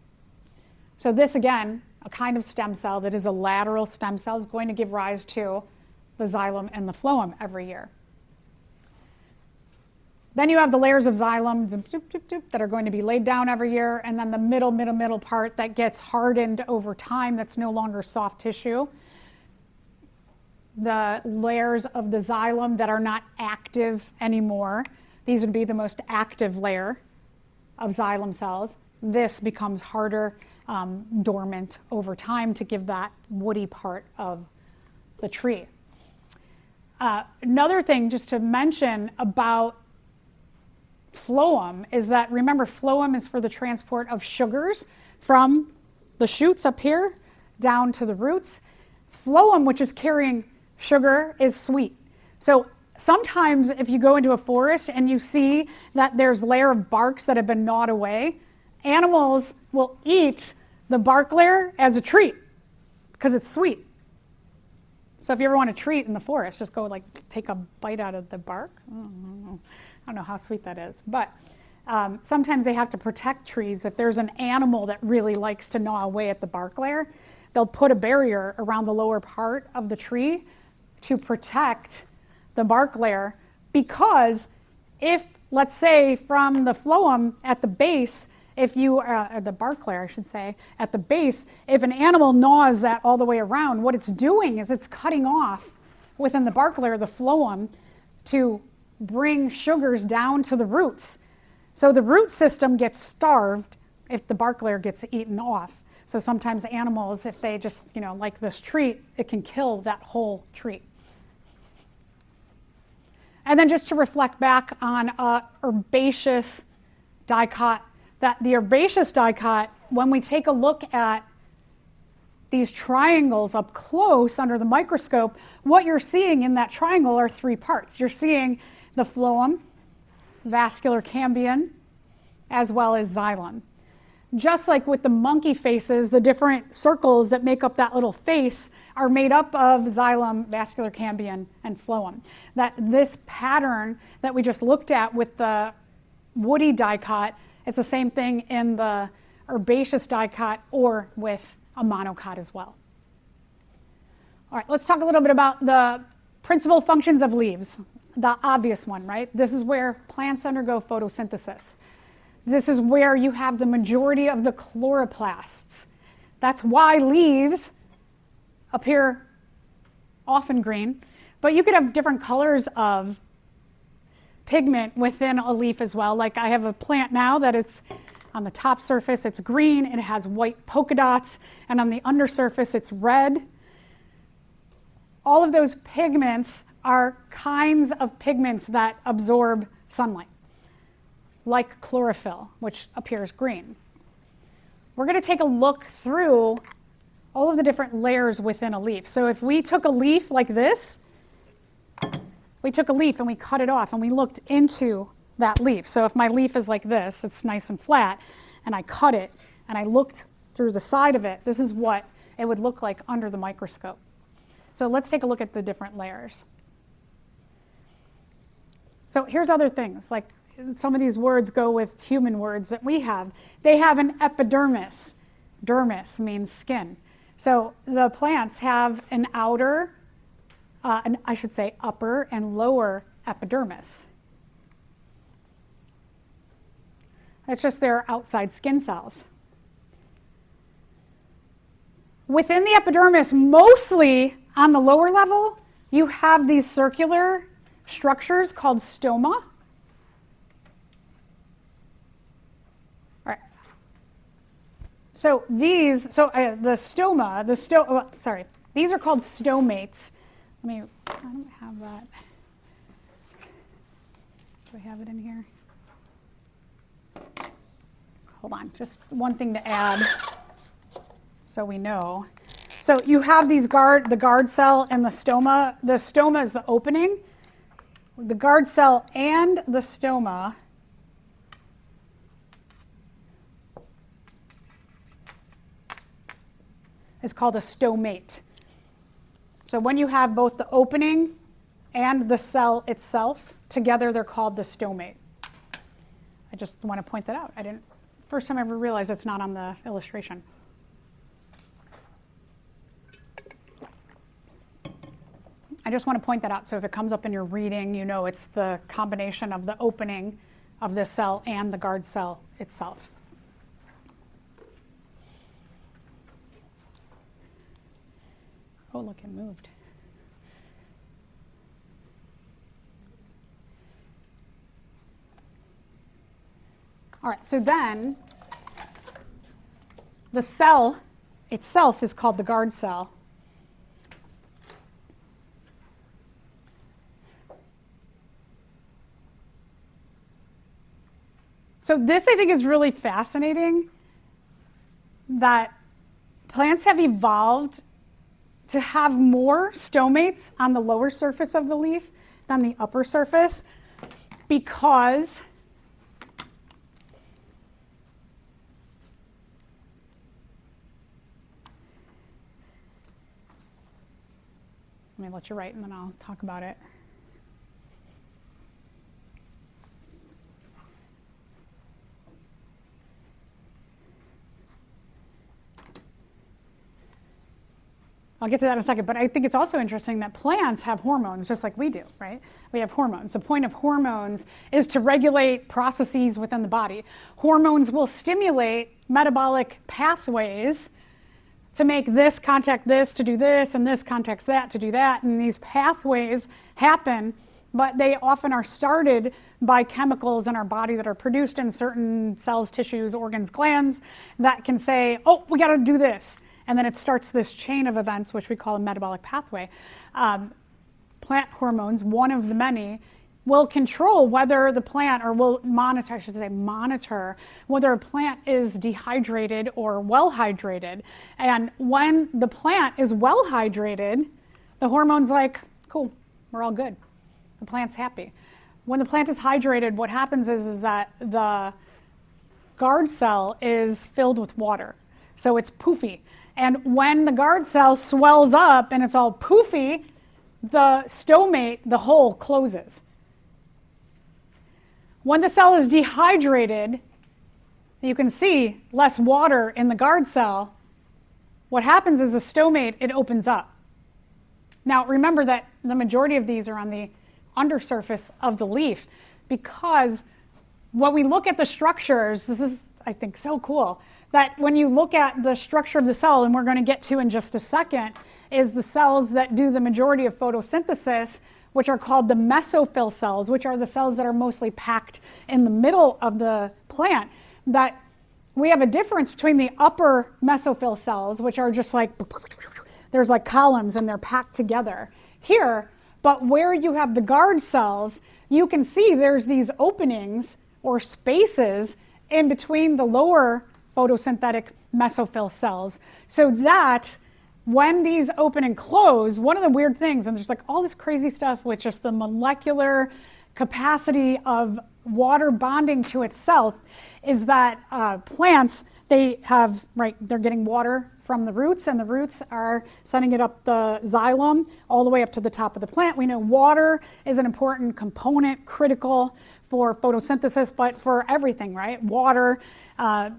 So this, again, a kind of stem cell that is a lateral stem cell, is going to give rise to the xylem and the phloem every year. Then you have the layers of xylem that are going to be laid down every year, and then the middle part that gets hardened over time, that's no longer soft tissue. The layers of the xylem that are not active anymore, these would be the most active layer of xylem cells. This becomes harder, dormant over time to give that woody part of the tree. Another thing just to mention about phloem is that, remember, phloem is for the transport of sugars from the shoots up here down to the roots. Phloem, which is carrying sugar, is sweet. So sometimes if you go into a forest and you see that there's a layer of barks that have been gnawed away, animals will eat the bark layer as a treat because it's sweet. So if you ever want a treat in the forest, just go like take a bite out of the bark. I don't know how sweet that is, but sometimes they have to protect trees. If there's an animal that really likes to gnaw away at the bark layer, they'll put a barrier around the lower part of the tree to protect the bark layer, because if, let's say, from the phloem at the base, if you, the bark layer, I should say, at the base, if an animal gnaws that all the way around, what it's doing is it's cutting off within the bark layer, the phloem, to bring sugars down to the roots. So the root system gets starved if the bark layer gets eaten off. So sometimes animals, if they just, like this treat, it can kill that whole tree. And then just to reflect back on herbaceous dicot, that the herbaceous dicot, when we take a look at these triangles up close under the microscope, what you're seeing in that triangle are three parts. You're seeing the phloem, vascular cambium, as well as xylem. Just like with the monkey faces, the different circles that make up that little face are made up of xylem, vascular cambium, and phloem. That this pattern that we just looked at with the woody dicot, it's the same thing in the herbaceous dicot or with a monocot as well. All right, let's talk a little bit about the principal functions of leaves. The obvious one, right? This is where plants undergo photosynthesis. This is where you have the majority of the chloroplasts. That's why leaves appear often green, but you could have different colors of pigment within a leaf as well. Like I have a plant now that it's on the top surface, it's green, and it has white polka dots, and on the undersurface, it's red. All of those pigments are kinds of pigments that absorb sunlight, like chlorophyll, which appears green. We're going to take a look through all of the different layers within a leaf. So if we took a leaf like this, we took a leaf and we cut it off and we looked into that leaf. So if my leaf is like this, it's nice and flat, and I cut it and I looked through the side of it, this is what it would look like under the microscope. So let's take a look at the different layers. So here's other things, like some of these words go with human words that we have. They have an epidermis. Dermis means skin. So the plants have an outer, I should say upper and lower epidermis. That's just their outside skin cells. Within the epidermis, mostly on the lower level, you have these circular structures called stoma. All right. So these, the stoma, these are called stomates. I don't have that. Do I have it in here? Hold on, just one thing to add so we know. So you have these the guard cell and the stoma. The stoma is the opening. The guard cell and the stoma is called a stomate. So when you have both the opening and the cell itself. Together, they're called the stomate. I just want to point that out. First time I ever realized it's not on the illustration. I just want to point that out, so if it comes up in your reading, you know it's the combination of the opening of this cell and the guard cell itself. Oh, look, it moved. All right, so then the cell itself is called the guard cell. So this, I think, is really fascinating, that plants have evolved to have more stomates on the lower surface of the leaf than the upper surface, because let me let you write and then I'll talk about it. I'll get to that in a second, but I think it's also interesting that plants have hormones just like we do, right? We have hormones. The point of hormones is to regulate processes within the body. Hormones will stimulate metabolic pathways to make this contact this to do this, and this contacts that to do that, and these pathways happen, but they often are started by chemicals in our body that are produced in certain cells, tissues, organs, glands that can say, oh, we got to do this. And then it starts this chain of events, which we call a metabolic pathway. Plant hormones, one of the many, will control whether the plant, or will monitor, I should say, monitor whether a plant is dehydrated or well hydrated. And when the plant is well hydrated, the hormone's like, cool, we're all good. The plant's happy. When the plant is hydrated, what happens is that the guard cell is filled with water. So it's poofy. And when the guard cell swells up and it's all poofy, the stomate, the hole, closes. When the cell is dehydrated, you can see less water in the guard cell. What happens is the stomate, it opens up. Now remember that the majority of these are on the undersurface of the leaf, because when we look at the structures, this is, I think, so cool, that when you look at the structure of the cell, and we're going to get to in just a second, is the cells that do the majority of photosynthesis, which are called the mesophyll cells, which are the cells that are mostly packed in the middle of the plant, that we have a difference between the upper mesophyll cells, which are just like, there's like columns and they're packed together here, but where you have the guard cells, you can see there's these openings or spaces in between the lower photosynthetic mesophyll cells, so that when these open and close, one of the weird things, and there's like all this crazy stuff with just the molecular capacity of water bonding to itself, is that plants, they have, right, they're getting water from the roots, and the roots are sending it up the xylem all the way up to the top of the plant. We know water is an important component, critical for photosynthesis, but for everything, right? Water,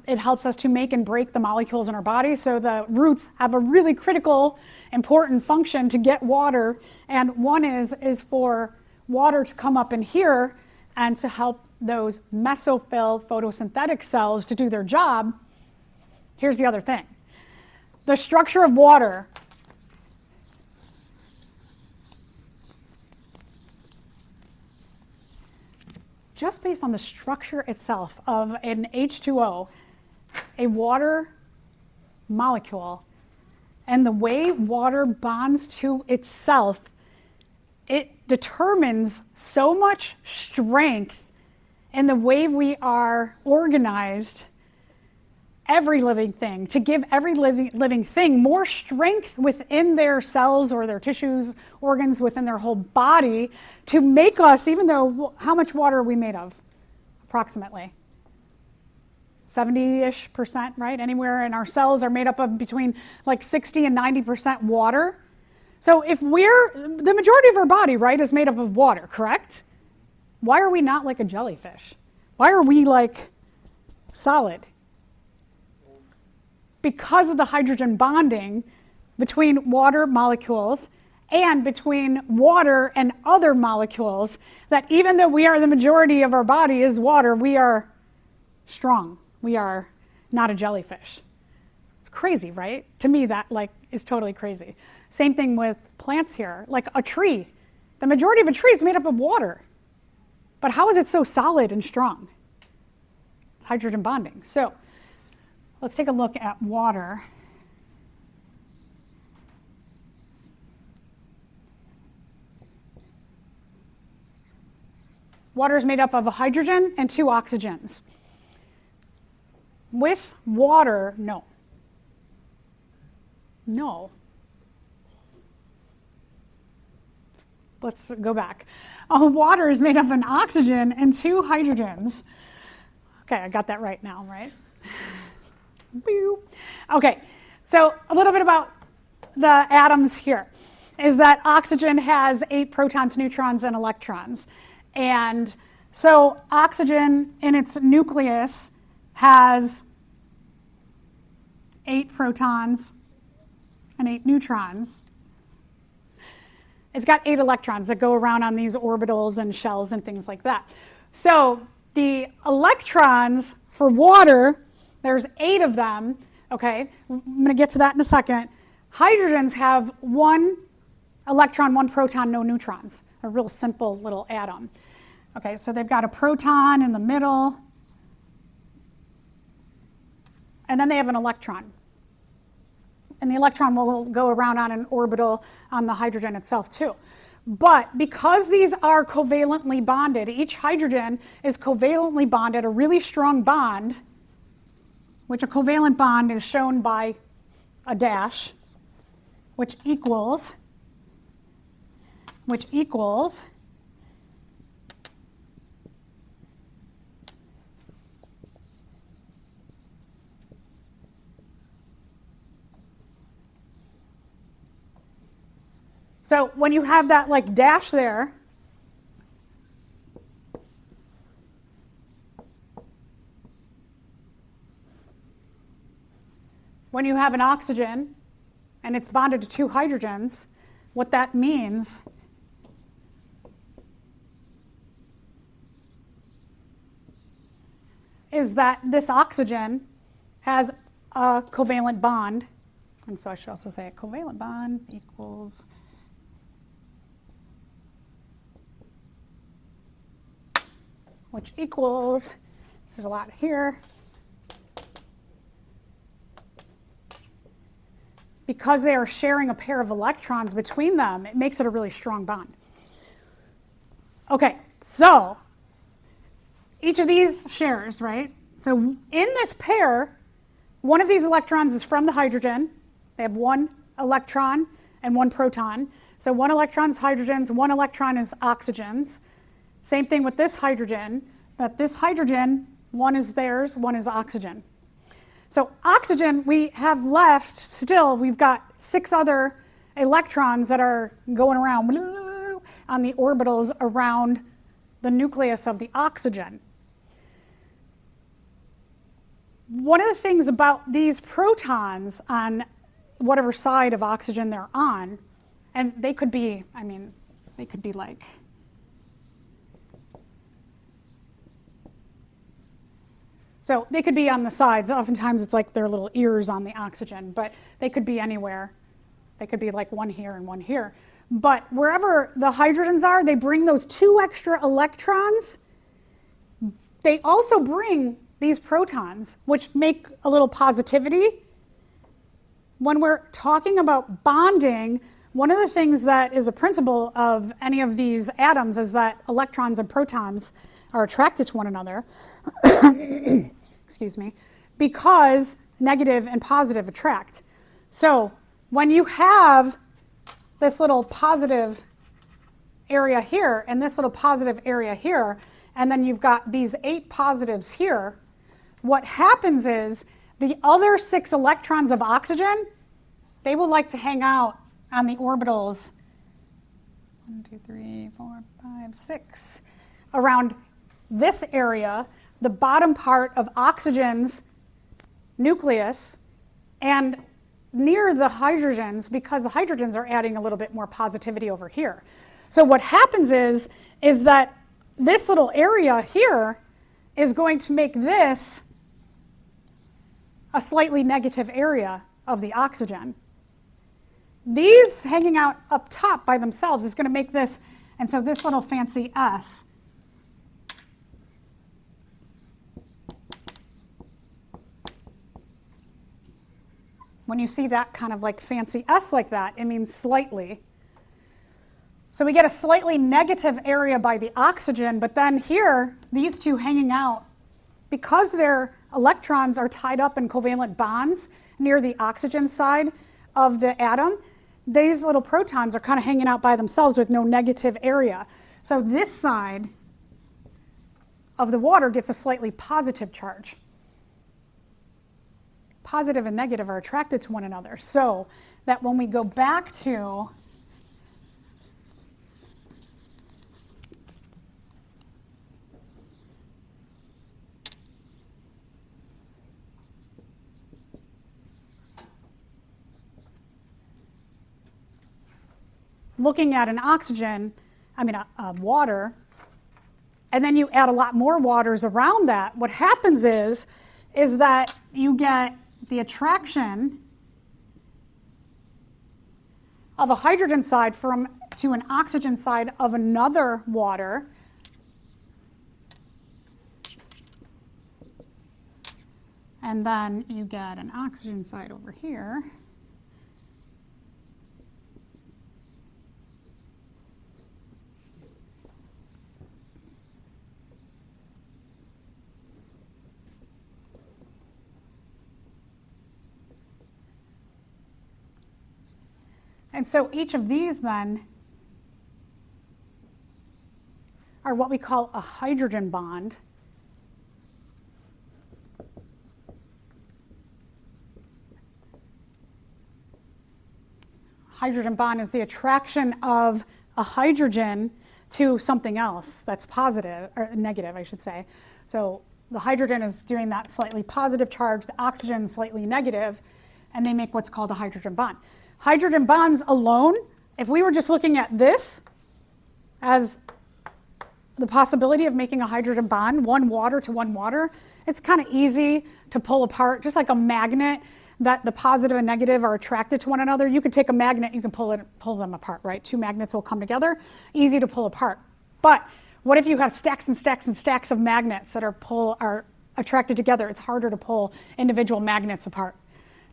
it helps us to make and break the molecules in our body. So the roots have a really critical, important function to get water. And one is for water to come up in here and to help those mesophyll photosynthetic cells to do their job. Here's the other thing. The structure of water just based on the structure itself of an H2O, a water molecule, and the way water bonds to itself, it determines so much strength in the way we are organized, every living thing, to give every living thing more strength within their cells or their tissues, organs, within their whole body, to make us, even though, how much water are we made of? Approximately 70-ish%, right? Anywhere in our cells are made up of between like 60 and 90% water. So if the majority of our body, right, is made up of water, correct? Why are we not like a jellyfish? Why are we like solid? Because of the hydrogen bonding between water molecules and between water and other molecules, that even though we are the majority of our body is water, we are strong. We are not a jellyfish. It's crazy, right? To me, that like is totally crazy. Same thing with plants here, like a tree. The majority of a tree is made up of water. But how is it so solid and strong? It's hydrogen bonding. So let's take a look at water. Water is made up of a hydrogen and 2 oxygens. With water, no. No. Let's go back. Water is made up of an oxygen and 2 hydrogens. Okay, I got that right now, right? Okay, so a little bit about the atoms here is that oxygen has 8 protons, neutrons, and electrons. And so oxygen in its nucleus has 8 protons and 8 neutrons. It's got 8 electrons that go around on these orbitals and shells and things like that. So the electrons for water, there's 8 of them, okay? I'm going to get to that in a second. Hydrogens have 1 electron, 1 proton, no neutrons. A real simple little atom. Okay, so they've got a proton in the middle, and then they have an electron. And the electron will go around on an orbital on the hydrogen itself too. But because these are covalently bonded, each hydrogen is covalently bonded, a really strong bond, which a covalent bond is shown by a dash, which equals so when you have that like dash there, when you have an oxygen and it's bonded to 2 hydrogens, what that means is that this oxygen has a covalent bond, and so I should also say a covalent bond equals which equals, there's a lot here, because they are sharing a pair of electrons between them, it makes it a really strong bond. Okay, so each of these shares, right? So in this pair, one of these electrons is from the hydrogen. They have 1 electron and 1 proton. So 1 electron is hydrogens, 1 electron is oxygens. Same thing with this hydrogen, that this hydrogen, 1 is theirs, 1 is oxygen. So oxygen, we have left still, we've got 6 other electrons that are going around on the orbitals around the nucleus of the oxygen. One of the things about these protons on whatever side of oxygen they're on, and they could be, they could be like, so they could be on the sides. Oftentimes it's like their little ears on the oxygen, but they could be anywhere. They could be like 1 here and 1 here. But wherever the hydrogens are, they bring those 2 extra electrons. They also bring these protons, which make a little positivity. When we're talking about bonding, one of the things that is a principle of any of these atoms is that electrons and protons are attracted to one another. Excuse me, because negative and positive attract. So when you have this little positive area here and this little positive area here, and then you've got these 8 positives here, what happens is the other 6 electrons of oxygen, they would like to hang out on the orbitals, 1, 2, 3, 4, 5, 6, around this area, the bottom part of oxygen's nucleus, and near the hydrogens, because the hydrogens are adding a little bit more positivity over here. So what happens is that this little area here is going to make this a slightly negative area of the oxygen. These hanging out up top by themselves is going to make this, and so this little fancy S when you see that kind of like fancy S like that, it means slightly. So we get a slightly negative area by the oxygen, but then here, these two hanging out, because their electrons are tied up in covalent bonds near the oxygen side of the atom, these little protons are kind of hanging out by themselves with no negative area. So this side of the water gets a slightly positive charge. Positive and negative are attracted to one another, so that when we go back to looking at an water, and then you add a lot more waters around that, what happens is that you get the attraction of a hydrogen side to an oxygen side of another water. And then you get an oxygen side over here. And so each of these then are what we call a hydrogen bond. Hydrogen bond is the attraction of a hydrogen to something else that's positive, or negative, I should say. So the hydrogen is doing that slightly positive charge, the oxygen slightly negative, and they make what's called a hydrogen bond. Hydrogen bonds alone, if we were just looking at this as the possibility of making a hydrogen bond, one water to one water, it's kind of easy to pull apart, just like a magnet that the positive and negative are attracted to one another. You could take a magnet, you can pull them apart, right? Two magnets will come together, easy to pull apart. But what if you have stacks and stacks and stacks of magnets that are attracted together? It's harder to pull individual magnets apart.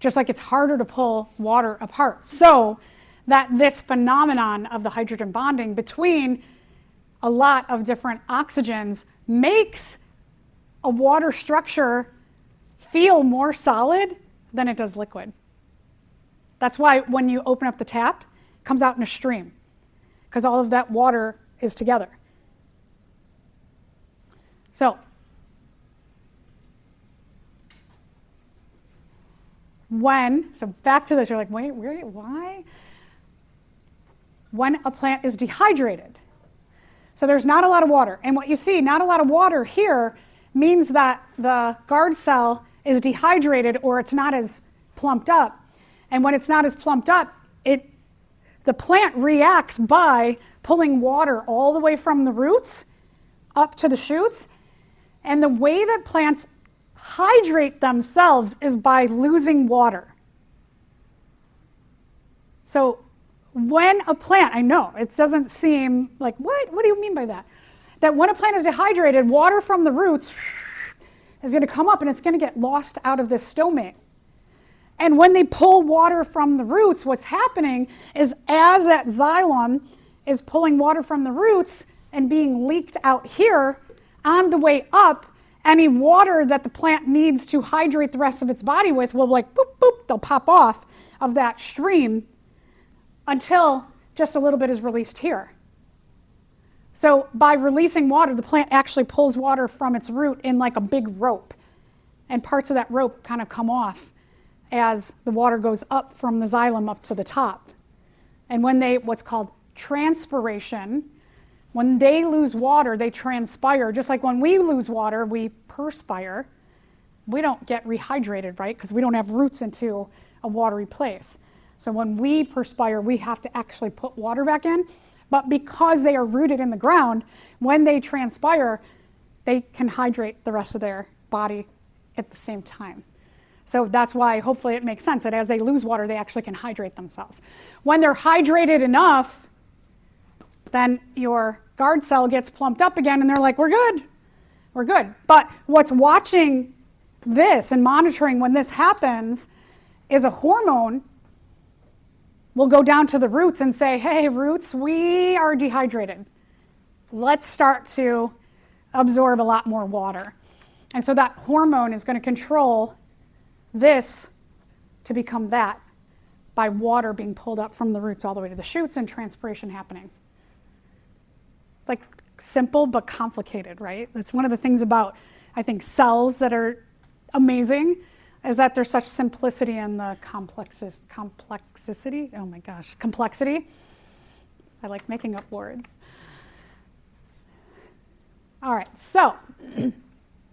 Just like it's harder to pull water apart. So that this phenomenon of the hydrogen bonding between a lot of different oxygens makes a water structure feel more solid than it does liquid. That's why when you open up the tap, it comes out in a stream, because all of that water is together. So back to this, you're like, wait, why? When a plant is dehydrated. So there's not a lot of water. And what you see, not a lot of water here, means that the guard cell is dehydrated or it's not as plumped up. And when it's not as plumped up, the plant reacts by pulling water all the way from the roots up to the shoots. And the way that plants hydrate themselves is by losing water. So when a plant, I know, it doesn't seem like, what do you mean by that? That when a plant is dehydrated, water from the roots is going to come up and it's going to get lost out of this stomate. And when they pull water from the roots, what's happening is as that xylem is pulling water from the roots and being leaked out here, on the way up, any water that the plant needs to hydrate the rest of its body with will like boop, boop, they'll pop off of that stream until just a little bit is released here. So by releasing water, the plant actually pulls water from its root in like a big rope. And parts of that rope kind of come off as the water goes up from the xylem up to the top. And when they, what's called transpiration, when they lose water, they transpire. Just like when we lose water, we perspire. We don't get rehydrated, right? Because we don't have roots into a watery place. So when we perspire, we have to actually put water back in. But because they are rooted in the ground, when they transpire, they can hydrate the rest of their body at the same time. So that's why hopefully it makes sense that as they lose water, they actually can hydrate themselves. When they're hydrated enough, then your guard cell gets plumped up again and they're like, we're good, we're good. But what's watching this and monitoring when this happens is a hormone will go down to the roots and say, hey, roots, we are dehydrated. Let's start to absorb a lot more water. And so that hormone is going to control this to become that by water being pulled up from the roots all the way to the shoots and transpiration happening. It's like simple but complicated, right? That's one of the things about, I think, cells that are amazing is that there's such simplicity in the complexity. Oh my gosh, complexity. I like making up words. All right, so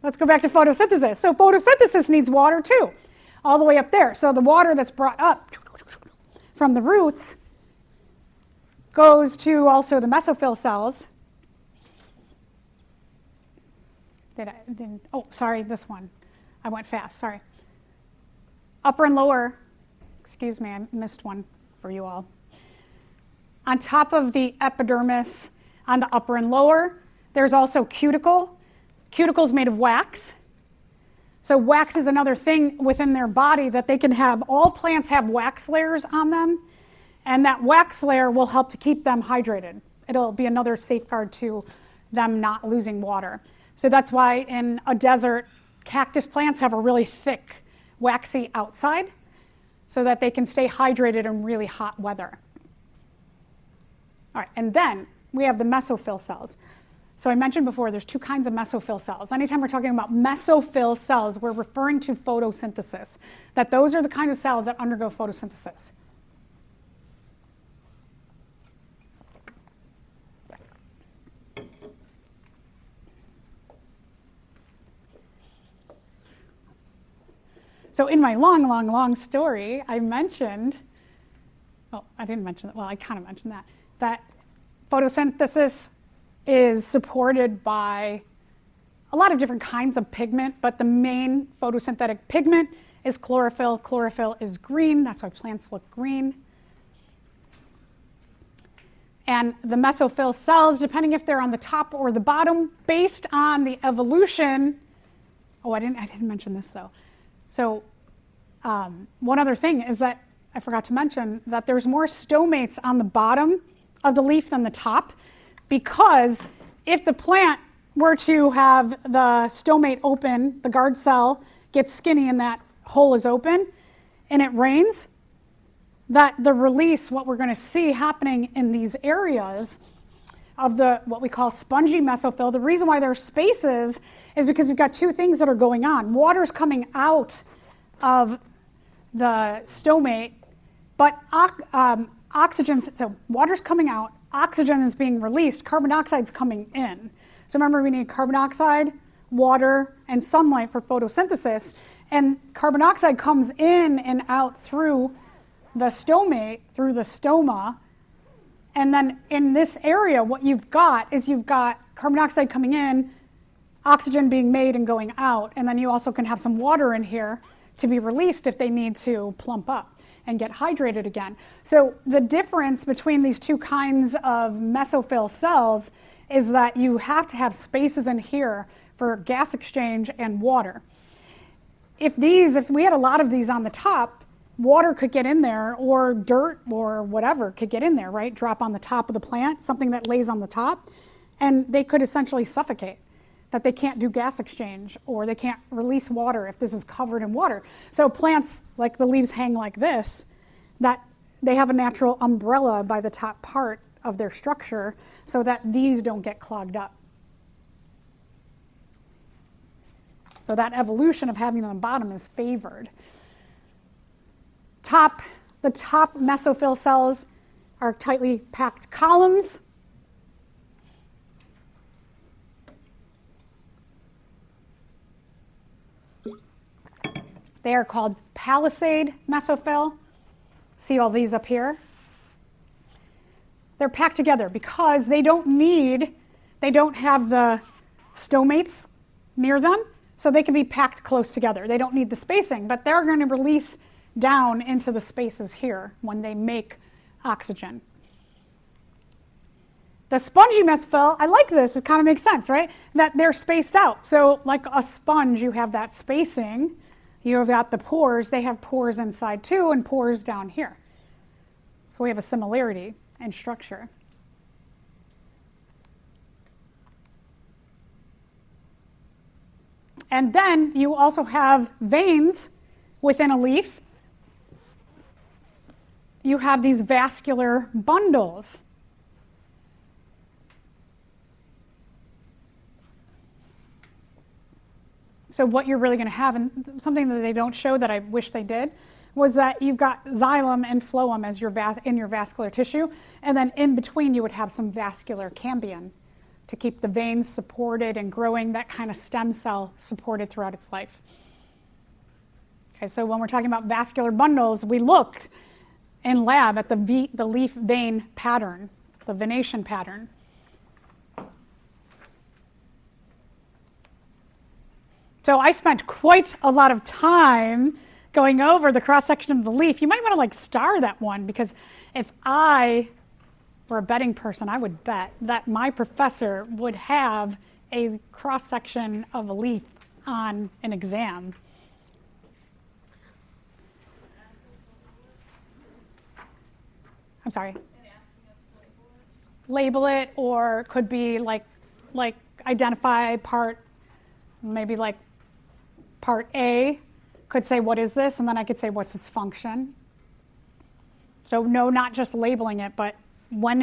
let's go back to photosynthesis. So photosynthesis needs water too, all the way up there. So the water that's brought up from the roots goes to also the mesophyll cells. Oh, sorry, this one. I went fast, sorry. Upper and lower, excuse me, I missed one for you all. On top of the epidermis, on the upper and lower, there's also cuticle. Cuticle is made of wax. So wax is another thing within their body that they can have. All plants have wax layers on them, and that wax layer will help to keep them hydrated. It'll be another safeguard to them not losing water. So that's why in a desert, cactus plants have a really thick, waxy outside so that they can stay hydrated in really hot weather. All right, and then we have the mesophyll cells. So I mentioned before there's two kinds of mesophyll cells. Anytime we're talking about mesophyll cells, we're referring to photosynthesis, that those are the kind of cells that undergo photosynthesis. So in my long story, I mentioned, well, I didn't mention that, well, I kind of mentioned that photosynthesis is supported by a lot of different kinds of pigment, but the main photosynthetic pigment is chlorophyll. Chlorophyll is green, that's why plants look green. And the mesophyll cells, depending if they're on the top or the bottom, based on the evolution, I didn't mention this though. So one other thing is that I forgot to mention that there's more stomates on the bottom of the leaf than the top, because if the plant were to have the stomate open, the guard cell gets skinny and that hole is open, and it rains, that the release, what we're going to see happening in these areas of the what we call spongy mesophyll, the reason why there's spaces is because you've got two things that are going on. Water's coming out of the stomate, but oxygen, so water's coming out, oxygen is being released, carbon dioxide's coming in. So remember, we need carbon dioxide, water, and sunlight for photosynthesis, and carbon dioxide comes in and out through the stomate, through the stoma, and then in this area, what you've got is you've got carbon dioxide coming in, oxygen being made and going out, and then you also can have some water in here to be released if they need to plump up and get hydrated again. So the difference between these two kinds of mesophyll cells is that you have to have spaces in here for gas exchange and water. If we had a lot of these on the top, water could get in there, or dirt or whatever could get in there, right? Drop on the top of the plant, something that lays on the top, and they could essentially suffocate, that they can't do gas exchange or they can't release water if this is covered in water. So plants, like the leaves hang like this, that they have a natural umbrella by the top part of their structure so that these don't get clogged up. So that evolution of having them on the bottom is favored. The top mesophyll cells are tightly packed columns. They are called palisade mesophyll. See all these up here? They're packed together because they don't have the stomates near them, so they can be packed close together. They don't need the spacing, but they're going to release down into the spaces here when they make oxygen. The spongy mesophyll, I like this, it kind of makes sense, right? That they're spaced out. So like a sponge, you have that spacing. You've got the pores, they have pores inside too, and pores down here. So we have a similarity in structure. And then you also have veins within a leaf. You have these vascular bundles. So what you're really going to have, and something that they don't show that I wish they did, was that you've got xylem and phloem as in your vascular tissue, and then in between you would have some vascular cambium to keep the veins supported and growing, that kind of stem cell supported throughout its life. Okay, so when we're talking about vascular bundles, we looked in lab at the leaf vein pattern, the venation pattern. So I spent quite a lot of time going over the cross-section of the leaf. You might want to like star that one, because if I were a betting person, I would bet that my professor would have a cross-section of a leaf on an exam. I'm sorry. Label it, or could be like identify part, maybe like part A could say, what is this? And then I could say, what's its function? So no, not just labeling it, but when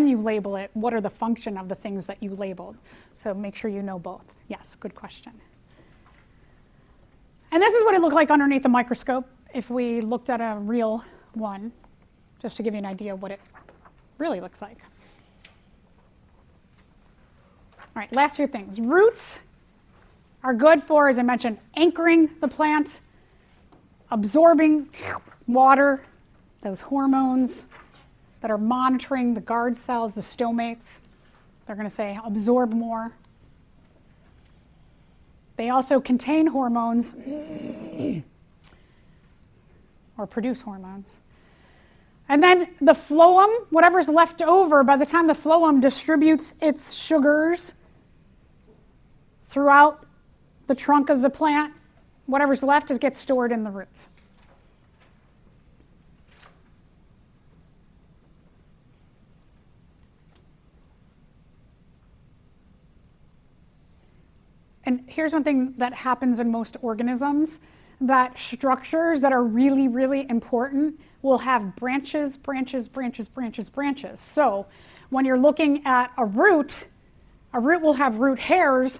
you label it, what are the function of the things that you labeled? So make sure you know both. Yes, good question. And this is what it looked like underneath the microscope if we looked at a real one, just to give you an idea of what it really looks like. All right, last few things. Roots are good for, as I mentioned, anchoring the plant, absorbing water, those hormones that are monitoring the guard cells, the stomates. They're going to say absorb more. They also contain hormones or produce hormones. And then the phloem, whatever's left over, by the time the phloem distributes its sugars throughout the trunk of the plant, whatever's left gets stored in the roots. And here's one thing that happens in most organisms, that structures that are really, really important will have branches, branches, branches, branches, branches. So when you're looking at a root will have root hairs,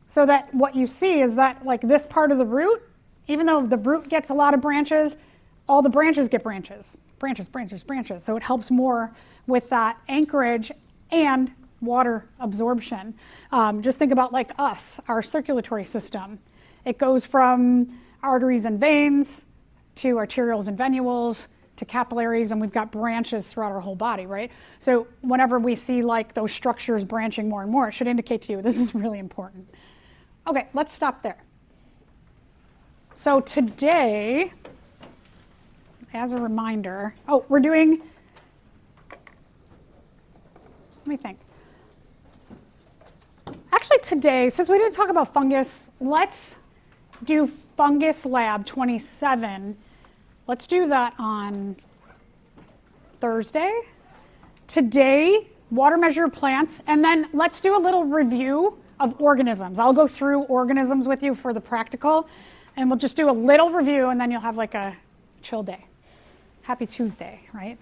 so that what you see is that like this part of the root, even though the root gets a lot of branches, all the branches get branches. Branches, branches, branches. So it helps more with that anchorage and water absorption. Just think about like us, our circulatory system. It goes from arteries and veins to arterioles and venules to capillaries, and we've got branches throughout our whole body, right? So whenever we see like those structures branching more and more, it should indicate to you this is really important. Okay, let's stop there. So today, as a reminder, we're doing, let me think. Actually today, since we didn't talk about fungus, let's do Fungus Lab 27. Let's do that on Thursday. Today, water measure plants, and then let's do a little review of organisms. I'll go through organisms with you for the practical, and we'll just do a little review, and then you'll have like a chill day. Happy Tuesday, right?